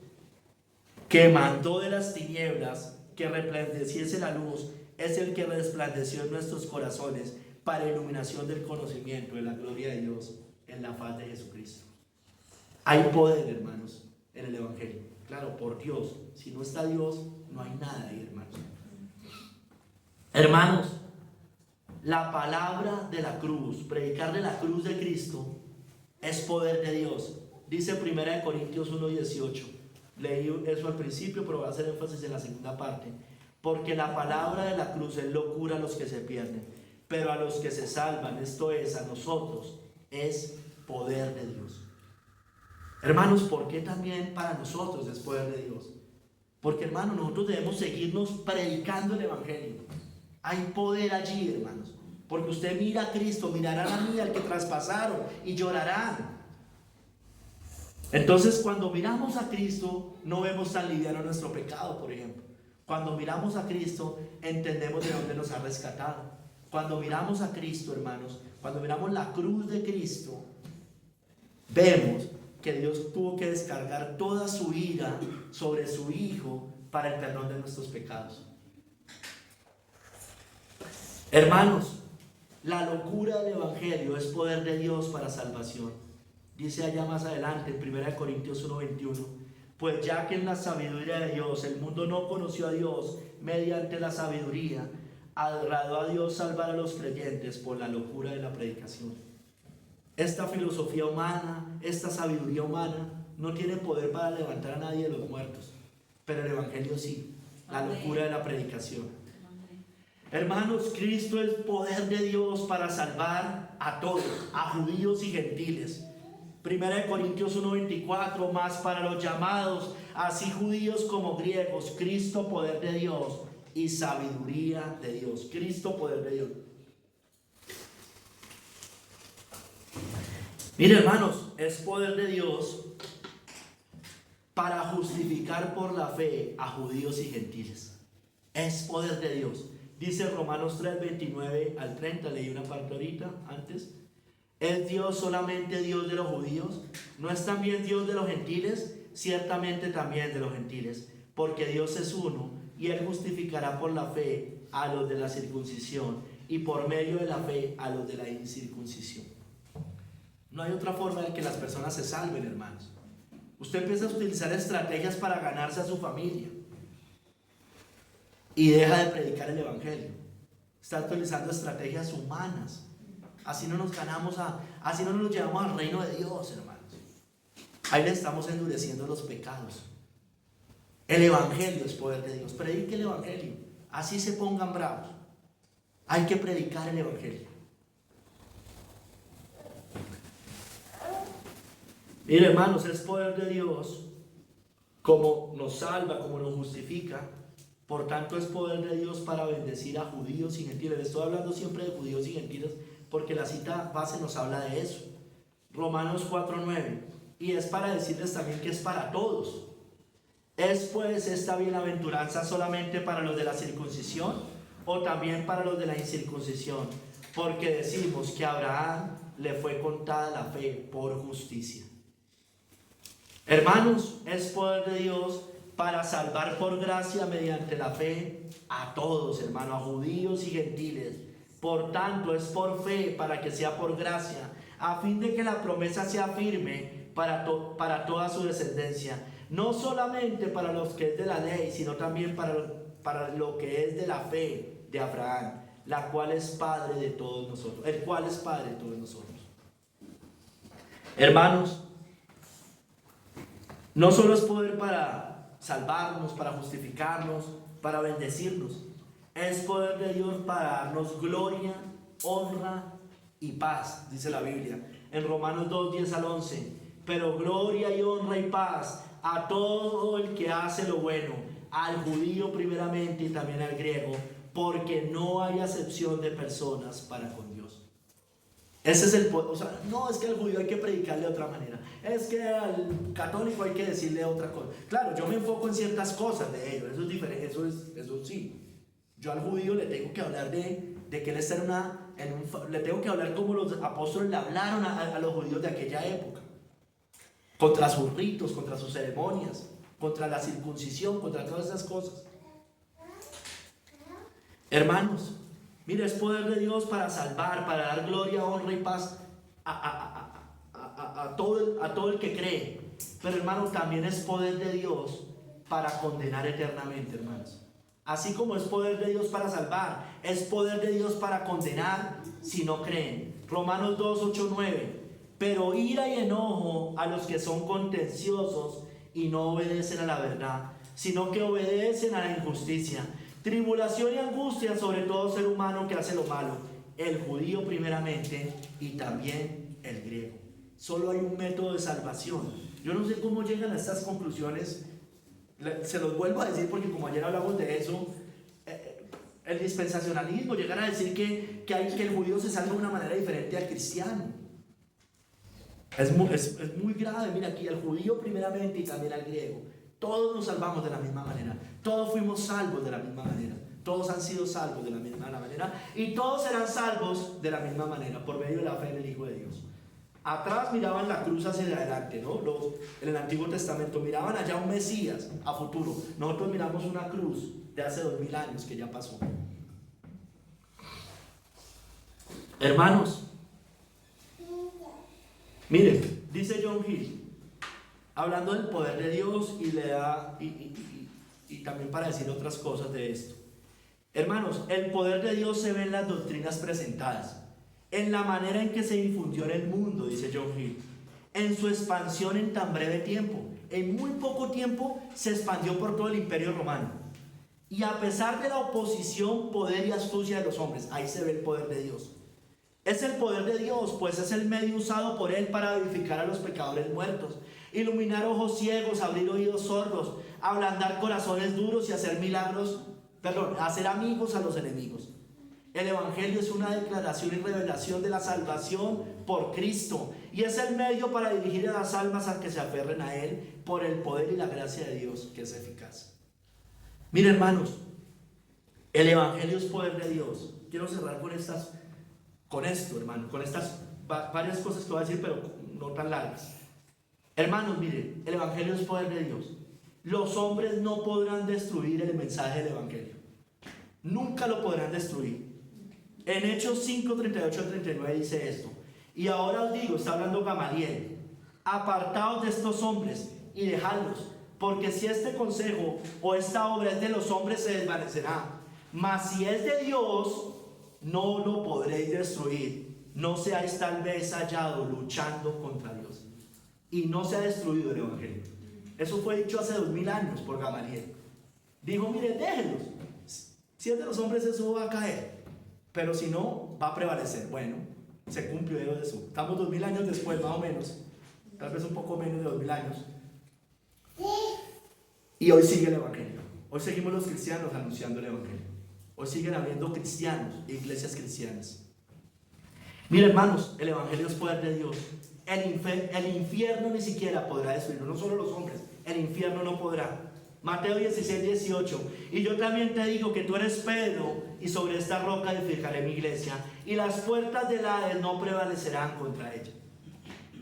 que mandó de las tinieblas que resplandeciese la luz, es el que resplandeció en nuestros corazones para iluminación del conocimiento de la gloria de Dios en la faz de Jesucristo. Hay poder, hermanos, en el evangelio. Claro, por Dios. Si no está Dios, no hay nada ahí, hermanos. Hermanos, la palabra de la cruz, predicar de la cruz de Cristo, es poder de Dios. Dice 1 Corintios 1:18. Leí eso al principio, pero voy a hacer énfasis en la segunda parte. Porque la palabra de la cruz es locura a los que se pierden, pero a los que se salvan, esto es, a nosotros, es poder de Dios. Hermanos, ¿por qué también para nosotros es poder de Dios? Porque, hermanos, nosotros debemos seguirnos predicando el evangelio. Hay poder allí, hermanos. Porque usted mira a Cristo, mirarán a mí, al que traspasaron, y llorarán. Entonces, cuando miramos a Cristo, no vemos tan liviano nuestro pecado, por ejemplo. Cuando miramos a Cristo, entendemos de dónde nos ha rescatado. Cuando miramos a Cristo, hermanos, cuando miramos la cruz de Cristo, vemos que Dios tuvo que descargar toda su ira sobre su Hijo para el perdón de nuestros pecados. Hermanos, la locura del evangelio es poder de Dios para salvación. Dice allá más adelante en 1 Corintios 1:21, pues ya que en la sabiduría de Dios el mundo no conoció a Dios mediante la sabiduría, agradó a Dios salvar a los creyentes por la locura de la predicación. Esta filosofía humana, esta sabiduría humana no tiene poder para levantar a nadie de los muertos, pero el evangelio sí, la locura de la predicación. Hermanos, Cristo es poder de Dios para salvar a todos, a judíos y gentiles. 1 Corintios 1:24, más para los llamados, así judíos como griegos, Cristo poder de Dios y sabiduría de Dios. Cristo poder de Dios. Mire, hermanos, es poder de Dios para justificar por la fe a judíos y gentiles. Es poder de Dios. Dice Romanos 3:29 al 30, leí una parte ahorita antes. ¿Es Dios solamente Dios de los judíos? ¿No es también Dios de los gentiles? Ciertamente también de los gentiles, porque Dios es uno y Él justificará por la fe a los de la circuncisión y por medio de la fe a los de la incircuncisión. No hay otra forma de que las personas se salven, hermanos. Usted empieza a utilizar estrategias para ganarse a su familia y deja de predicar el evangelio. Está utilizando estrategias humanas. Así no nos ganamos así no nos llevamos al reino de Dios, hermanos. Ahí le estamos endureciendo los pecados. El evangelio es poder de Dios. Predique el evangelio. Así se pongan bravos. Hay que predicar el evangelio. Mire, hermanos, es poder de Dios como nos salva, como nos justifica. Por tanto, es poder de Dios para bendecir a judíos y gentiles. Estoy hablando siempre de judíos y gentiles porque la cita base nos habla de eso. Romanos 4:9. Y es para decirles también que es para todos. ¿Es pues esta bienaventuranza solamente para los de la circuncisión o también para los de la incircuncisión? Porque decimos que a Abraham le fue contada la fe por justicia. Hermanos, es poder de Dios para salvar por gracia mediante la fe a todos, hermanos, a judíos y gentiles. Por tanto, es por fe para que sea por gracia, a fin de que la promesa sea firme para toda su descendencia. No solamente para los que es de la ley, sino también para lo que es de la fe de Abraham, la cual es padre de todos nosotros, el cual es padre de todos nosotros. Hermanos, no solo es poder para salvarnos, para justificarnos, para bendecirnos, es poder de Dios para darnos gloria, honra y paz, dice la Biblia en Romanos 2:10-11. Pero gloria y honra y paz a todo el que hace lo bueno, al judío primeramente y también al griego, porque no hay acepción de personas para con Dios. Ese es el poder. O sea, no es que al judío hay que predicarle de otra manera, es que al católico hay que decirle otra cosa. Claro, yo me enfoco en ciertas cosas de ellos, eso es diferente, eso sí. Yo al judío le tengo que hablar de que él está le tengo que hablar como los apóstoles le hablaron a los judíos de aquella época. Contra sus ritos, contra sus ceremonias, contra la circuncisión, contra todas esas cosas. Hermanos, mire, es poder de Dios para salvar, para dar gloria, honra y paz a todo el que cree. Pero hermanos, también es poder de Dios para condenar eternamente, hermanos. Así como es poder de Dios para salvar, es poder de Dios para condenar si no creen. Romanos 2:8-9. Pero ira y enojo a los que son contenciosos y no obedecen a la verdad, sino que obedecen a la injusticia. Tribulación y angustia sobre todo ser humano que hace lo malo, el judío primeramente y también el griego. Solo hay un método de salvación. Yo no sé cómo llegan a estas conclusiones. Se los vuelvo a decir porque como ayer hablamos de eso, el dispensacionalismo, llegan a decir que el judío se salva de una manera diferente al cristiano. Es muy grave. Mira aquí, el judío primeramente y también al griego. Todos nos salvamos de la misma manera. Todos fuimos salvos de la misma manera. Todos han sido salvos de la misma manera. Y todos serán salvos de la misma manera, por medio de la fe en el Hijo de Dios. Atrás miraban la cruz hacia adelante, ¿no? En el Antiguo Testamento miraban allá un Mesías a futuro. Nosotros miramos una cruz de hace 2000 años que ya pasó. Hermanos, miren, dice John Hill, hablando del poder de Dios y también para decir otras cosas de esto. Hermanos, el poder de Dios se ve en las doctrinas presentadas, en la manera en que se difundió en el mundo, dice John Hill, en su expansión en tan breve tiempo. En muy poco tiempo se expandió por todo el Imperio Romano. Y a pesar de la oposición, poder y astucia de los hombres, ahí se ve el poder de Dios. Es el poder de Dios, pues es el medio usado por Él para vivificar a los pecadores muertos, iluminar ojos ciegos, abrir oídos sordos, ablandar corazones duros y hacer hacer amigos a los enemigos. El Evangelio es una declaración y revelación de la salvación por Cristo y es el medio para dirigir a las almas a que se aferren a Él por el poder y la gracia de Dios que es eficaz. Miren, hermanos, el Evangelio es poder de Dios. Quiero cerrar con esto, hermano, con estas varias cosas que voy a decir, pero no tan largas. Hermanos, miren, el Evangelio es poder de Dios. Los hombres no podrán destruir el mensaje del Evangelio. Nunca lo podrán destruir. En Hechos 5:38-39 dice esto: y ahora os digo, está hablando Gamaliel, apartaos de estos hombres y dejadlos, porque si este consejo o esta obra es de los hombres se desvanecerá, mas si es de Dios no lo podréis destruir. No seáis tal vez hallados luchando contra Dios. Y no se ha destruido el Evangelio. Eso fue dicho hace 2000 años por Gamaliel. Dijo, mire, déjenlos. Si es de los hombres, eso va a caer. Pero si no, va a prevalecer. Bueno, se cumplió eso. Estamos 2000 años después, más o menos. Tal vez un poco menos de 2000 años. Y hoy sigue el Evangelio. Hoy seguimos los cristianos anunciando el Evangelio. Hoy siguen habiendo cristianos e iglesias cristianas. Mira, hermanos, el Evangelio es poder de Dios. El infierno ni siquiera podrá destruirlo, no solo los hombres, el infierno no podrá. Mateo 16, 18. Y yo también te digo que tú eres Pedro, y sobre esta roca edificaré mi iglesia, y las puertas del Hades no prevalecerán contra ella.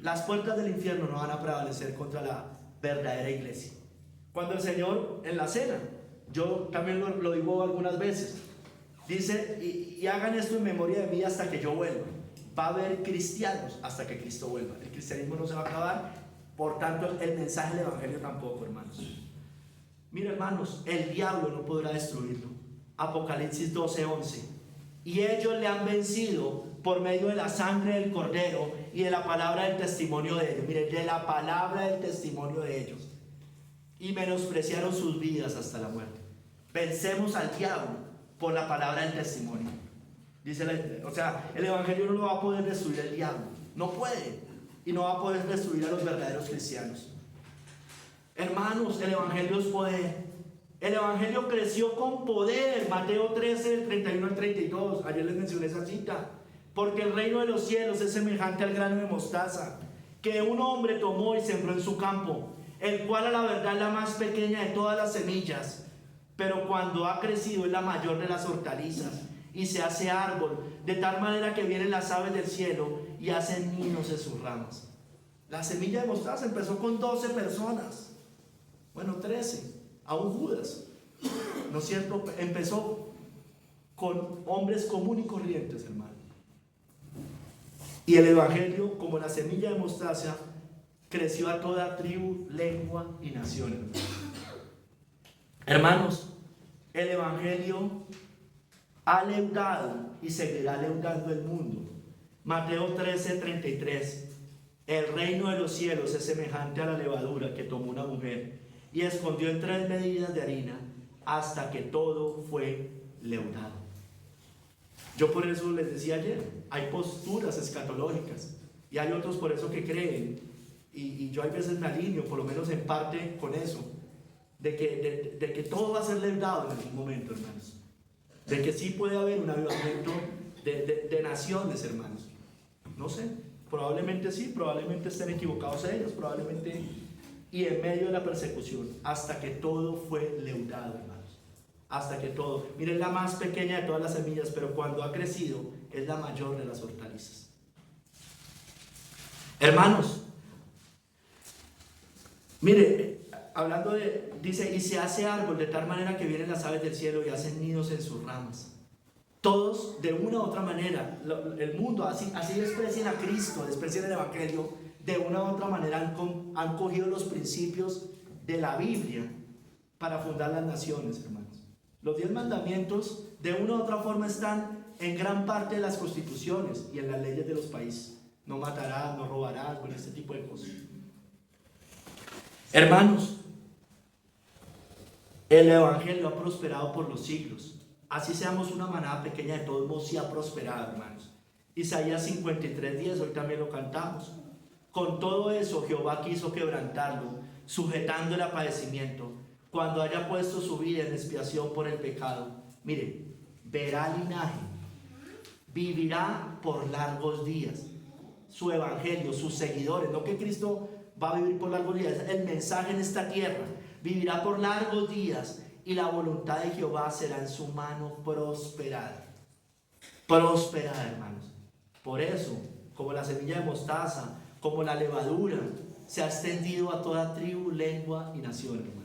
Las puertas del infierno no van a prevalecer contra la verdadera iglesia. Cuando el Señor en la cena, yo también lo digo algunas veces, dice, y hagan esto en memoria de mí hasta que yo vuelva. Va a haber cristianos hasta que Cristo vuelva. El cristianismo no se va a acabar, por tanto el mensaje del Evangelio tampoco, hermanos. Mira, hermanos, el diablo no podrá destruirlo. Apocalipsis 12:11. Y ellos le han vencido por medio de la sangre del Cordero y de la palabra del testimonio de ellos. Mire, de la palabra del testimonio de ellos. Y menospreciaron sus vidas hasta la muerte. Vencemos al diablo por la palabra del testimonio. Dice, o sea, el Evangelio no lo va a poder destruir el diablo. No puede. Y no va a poder destruir a los verdaderos cristianos. Hermanos, el Evangelio es poder. El Evangelio creció con poder. Mateo 13, del 31 al 32. Ayer les mencioné esa cita. Porque el reino de los cielos es semejante al grano de mostaza, que un hombre tomó y sembró en su campo, el cual a la verdad es la más pequeña de todas las semillas, pero cuando ha crecido es la mayor de las hortalizas, y se hace árbol, de tal manera que vienen las aves del cielo y hacen nidos en sus ramas. La semilla de mostaza empezó con 12 personas. Bueno, 13, aún Judas, ¿no es cierto? Empezó con hombres comunes y corrientes, hermano. Y el Evangelio, como la semilla de mostaza, creció a toda tribu, lengua y nación. Hermanos, el Evangelio ha leudado y seguirá leudando el mundo. Mateo 13, 33. El reino de los cielos es semejante a la levadura que tomó una mujer y escondió en 3 medidas de harina hasta que todo fue leudado. Yo por eso les decía ayer, hay posturas escatológicas y hay otros por eso que creen, y yo hay veces me alineo, por lo menos en parte con eso, de que todo va a ser leudado en algún momento, hermanos. De que sí puede haber un avivamiento de naciones, hermanos. No sé, probablemente sí, probablemente estén equivocados ellos, probablemente, y en medio de la persecución, hasta que todo fue leudado, hermanos. Hasta que todo, miren, la más pequeña de todas las semillas, pero cuando ha crecido es la mayor de las hortalizas. Hermanos, mire, hablando de, dice, y se hace árbol de tal manera que vienen las aves del cielo y hacen nidos en sus ramas. Todos, de una u otra manera, el mundo, así desprecian a Cristo, desprecian el Evangelio, de una u otra manera han cogido los principios de la Biblia para fundar las naciones, hermanos. Los 10 mandamientos, de una u otra forma, están en gran parte de las constituciones y en las leyes de los países. No matarás, no robarás, bueno, este tipo de cosas. Hermanos, el Evangelio ha prosperado por los siglos. Así seamos una manada pequeña, de todos modos sí ha prosperado, hermanos. Isaías 53:10, hoy también lo cantamos. Con todo eso Jehová quiso quebrantarlo, sujetándole a padecimiento, cuando haya puesto su vida en expiación por el pecado. Mire, verá linaje, vivirá por largos días. Su evangelio, sus seguidores, no que Cristo va a vivir por largos días, el mensaje en esta tierra, vivirá por largos días, y la voluntad de Jehová será en su mano prosperada. Prosperada, hermanos. Por eso, como la semilla de mostaza, como la levadura, se ha extendido a toda tribu, lengua y nación, hermanos.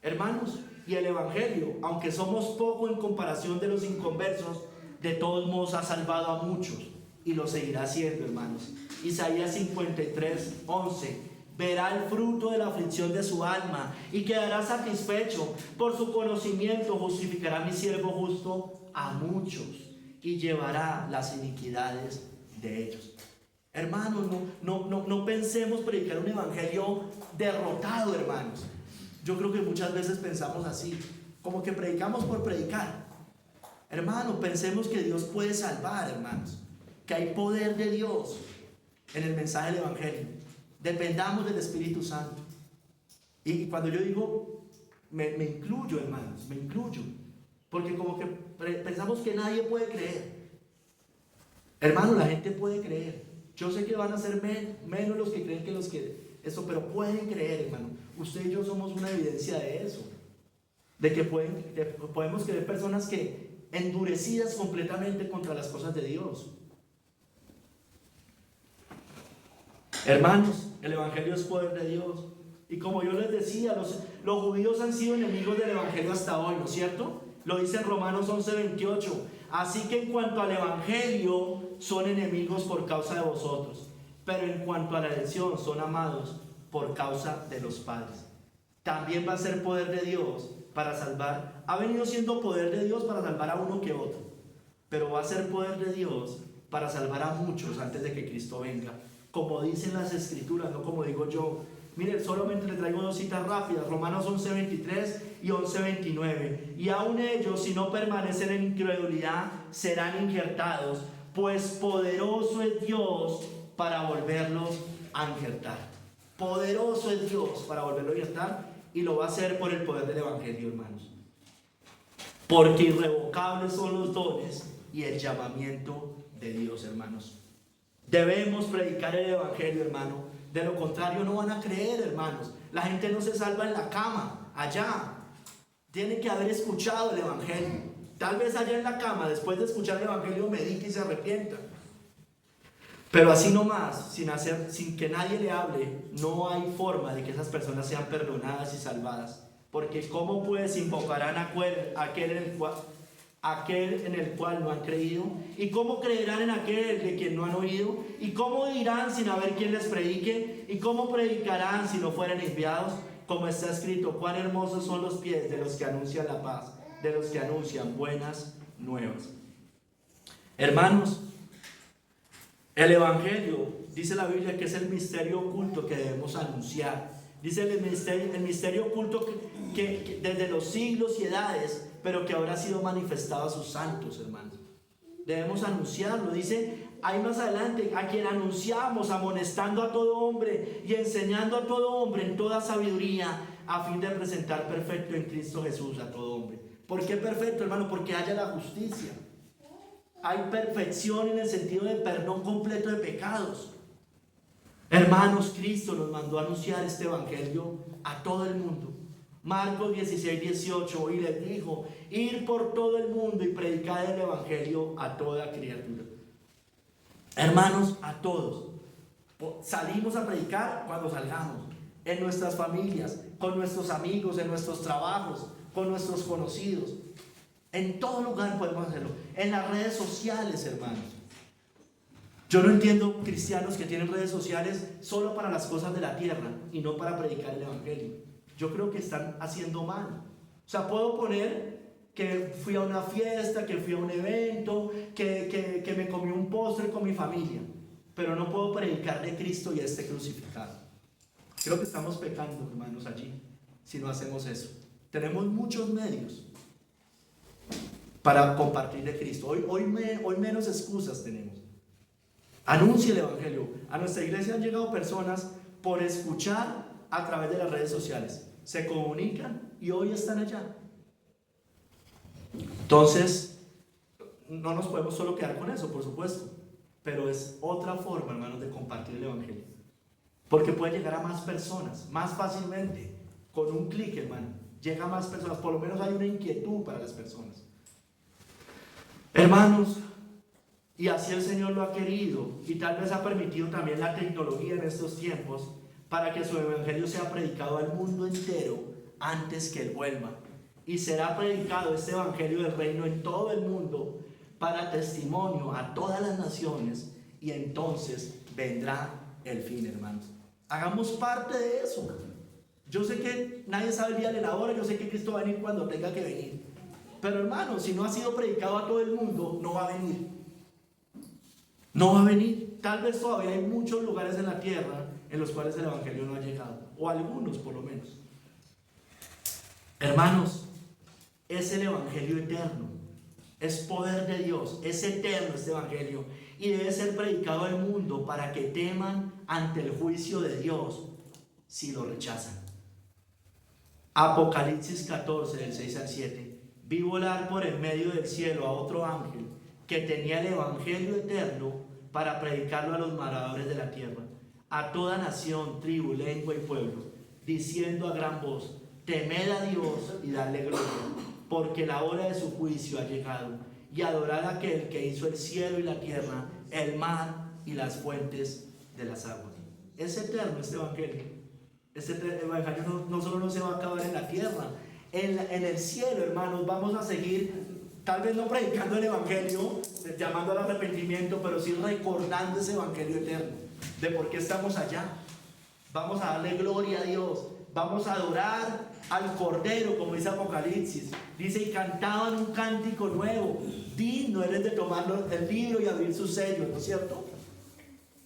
Hermanos, y el Evangelio, aunque somos poco en comparación de los inconversos, de todos modos ha salvado a muchos y lo seguirá haciendo, hermanos. Isaías 53:11. Verá el fruto de la aflicción de su alma y quedará satisfecho. Por su conocimiento justificará mi siervo justo a muchos y llevará las iniquidades de ellos. Hermanos, no pensemos predicar un evangelio derrotado, hermanos. Yo creo que muchas veces pensamos así, como que predicamos por predicar. Hermanos, pensemos que Dios puede salvar, hermanos, que hay poder de Dios en el mensaje del evangelio. Dependamos del Espíritu Santo. Y cuando yo digo, me incluyo, hermanos, me incluyo, porque como que pensamos que nadie puede creer. Hermanos, la gente puede creer. Yo sé que van a ser menos los que creen que los que eso, pero pueden creer, hermano. Usted y yo somos una evidencia de eso, de que podemos creer personas que endurecidas completamente contra las cosas de Dios. Hermanos, el evangelio es poder de Dios. Y como yo les decía, los judíos han sido enemigos del evangelio hasta hoy, ¿no es cierto? Lo dice en Romanos 11:28. Así que en cuanto al evangelio, son enemigos por causa de vosotros, pero en cuanto a la elección, son amados por causa de los padres. También va a ser poder de Dios para salvar. Ha venido siendo poder de Dios para salvar a uno que otro, pero va a ser poder de Dios para salvar a muchos antes de que Cristo venga, como dicen las escrituras, no como digo yo. Miren, solamente les traigo dos citas rápidas, Romanos 11:23 y 11:29. Y aun ellos, si no permanecen en incredulidad, serán injertados, pues poderoso es Dios para volverlos a injertar. Poderoso es Dios para volverlos a injertar, y lo va a hacer por el poder del evangelio, hermanos. Porque irrevocables son los dones y el llamamiento de Dios, hermanos. Debemos predicar el evangelio, hermano. De lo contrario no van a creer, hermanos. La gente no se salva en la cama, allá. Tiene que haber escuchado el evangelio. Tal vez allá en la cama, después de escuchar el evangelio, medite y se arrepienta. Pero así nomás, sin que nadie le hable, no hay forma de que esas personas sean perdonadas y salvadas. Porque ¿cómo pues invocarán a aquel en el cual no han creído? ¿Y cómo creerán en aquel de quien no han oído? ¿Y cómo dirán sin haber quien les predique? ¿Y cómo predicarán si no fueran enviados? Como está escrito, cuán hermosos son los pies de los que anuncian la paz, de los que anuncian buenas nuevas. Hermanos, el evangelio, dice la Biblia, que es el misterio oculto que debemos anunciar. Dice el misterio oculto que desde los siglos y edades, pero que ahora ha sido manifestado a sus santos, hermanos. Debemos anunciarlo. Dice ahí más adelante, a quien anunciamos, amonestando a todo hombre y enseñando a todo hombre en toda sabiduría, a fin de presentar perfecto en Cristo Jesús a todo hombre. ¿Por qué perfecto, hermano? Porque haya la justicia. Hay perfección en el sentido de perdón completo de pecados. Hermanos, Cristo nos mandó a anunciar este evangelio a todo el mundo. Marcos 16:18, y les dijo: ir por todo el mundo y predicar el evangelio a toda criatura. Hermanos, a todos. Salimos a predicar cuando salgamos, en nuestras familias, con nuestros amigos, en nuestros trabajos, con nuestros conocidos. En todo lugar podemos hacerlo. En las redes sociales, hermanos. Yo no entiendo cristianos que tienen redes sociales solo para las cosas de la tierra y no para predicar el evangelio. Yo creo que están haciendo mal. O sea, puedo poner que fui a una fiesta, que fui a un evento, que me comí un postre con mi familia, pero no puedo predicar de Cristo y este crucificado. Creo que estamos pecando, hermanos, allí, si no hacemos eso. Tenemos muchos medios para compartir de Cristo. Hoy menos excusas tenemos. Anuncie el evangelio. A nuestra iglesia han llegado personas por escuchar a través de las redes sociales. Se comunican y hoy están allá. Entonces, no nos podemos solo quedar con eso, por supuesto, pero es otra forma, hermanos, de compartir el evangelio, porque puede llegar a más personas más fácilmente. Con un clic, hermano, llega a más personas. Por lo menos hay una inquietud para las personas, hermanos. Y así el Señor lo ha querido, y tal vez ha permitido también la tecnología en estos tiempos para que su evangelio sea predicado al mundo entero antes que Él vuelva. Y será predicado este evangelio del reino en todo el mundo para testimonio a todas las naciones, y entonces vendrá el fin, hermanos. Hagamos parte de eso. Yo sé que nadie sabe el día de la hora, yo sé que Cristo va a venir cuando tenga que venir, pero hermanos, si no ha sido predicado a todo el mundo, no va a venir. No va a venir. tal vez todavía hay muchos lugares en la tierra en los cuales el evangelio no ha llegado, o algunos por lo menos. Hermanos, es el evangelio eterno, es poder de Dios, es eterno este evangelio y debe ser predicado al mundo para que teman ante el juicio de Dios si lo rechazan. Apocalipsis 14, del 6 al 7. Vi volar por en medio del cielo a otro ángel que tenía el evangelio eterno para predicarlo a los moradores de la tierra, a toda nación, tribu, lengua y pueblo, diciendo a gran voz: temed a Dios y dadle gloria, porque la hora de su juicio ha llegado, y adorad a aquel que hizo el cielo y la tierra, el mar y las fuentes de las aguas. Es eterno este evangelio. Este evangelio no solo no se va a acabar en la tierra, en el cielo, hermanos, vamos a seguir, tal vez no predicando el evangelio, llamando al arrepentimiento, pero sí recordando ese evangelio eterno, de por qué estamos allá. Vamos a darle gloria a Dios, vamos a adorar al Cordero, como dice Apocalipsis. Dice: y cantaban un cántico nuevo, digno eres de tomar el libro y abrir sus sellos, ¿no es cierto?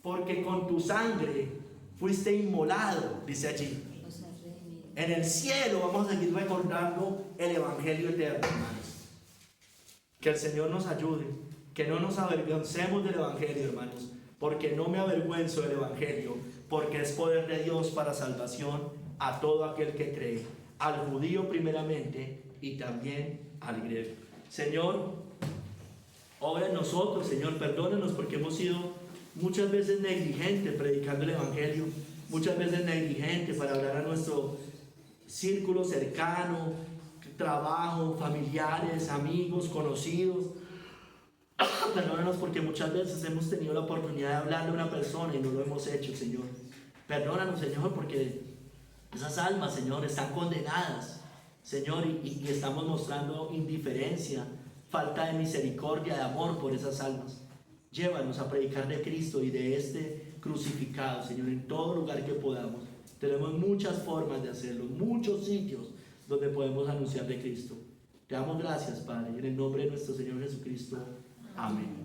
Porque con tu sangre fuiste inmolado, dice allí. En el cielo vamos a seguir recordando el evangelio eterno, hermanos. Que el Señor nos ayude, que no nos avergoncemos del evangelio, hermanos, porque no me avergüenzo del evangelio, porque es poder de Dios para salvación a todo aquel que cree, al judío primeramente y también al griego. Señor, obra en nosotros, Señor, perdónanos porque hemos sido muchas veces negligentes predicando el evangelio, muchas veces negligentes para hablar a nuestro círculo cercano, trabajo, familiares, amigos, conocidos. Perdónanos porque muchas veces hemos tenido la oportunidad de hablarle a una persona y no lo hemos hecho, Señor. Perdónanos, Señor, porque esas almas, Señor, están condenadas, Señor, y estamos mostrando indiferencia, falta de misericordia, de amor por esas almas. Llévanos a predicar de Cristo y de este crucificado, Señor, en todo lugar que podamos. Tenemos muchas formas de hacerlo, muchos sitios donde podemos anunciar de Cristo. Te damos gracias, Padre, en el nombre de nuestro Señor Jesucristo. Amén.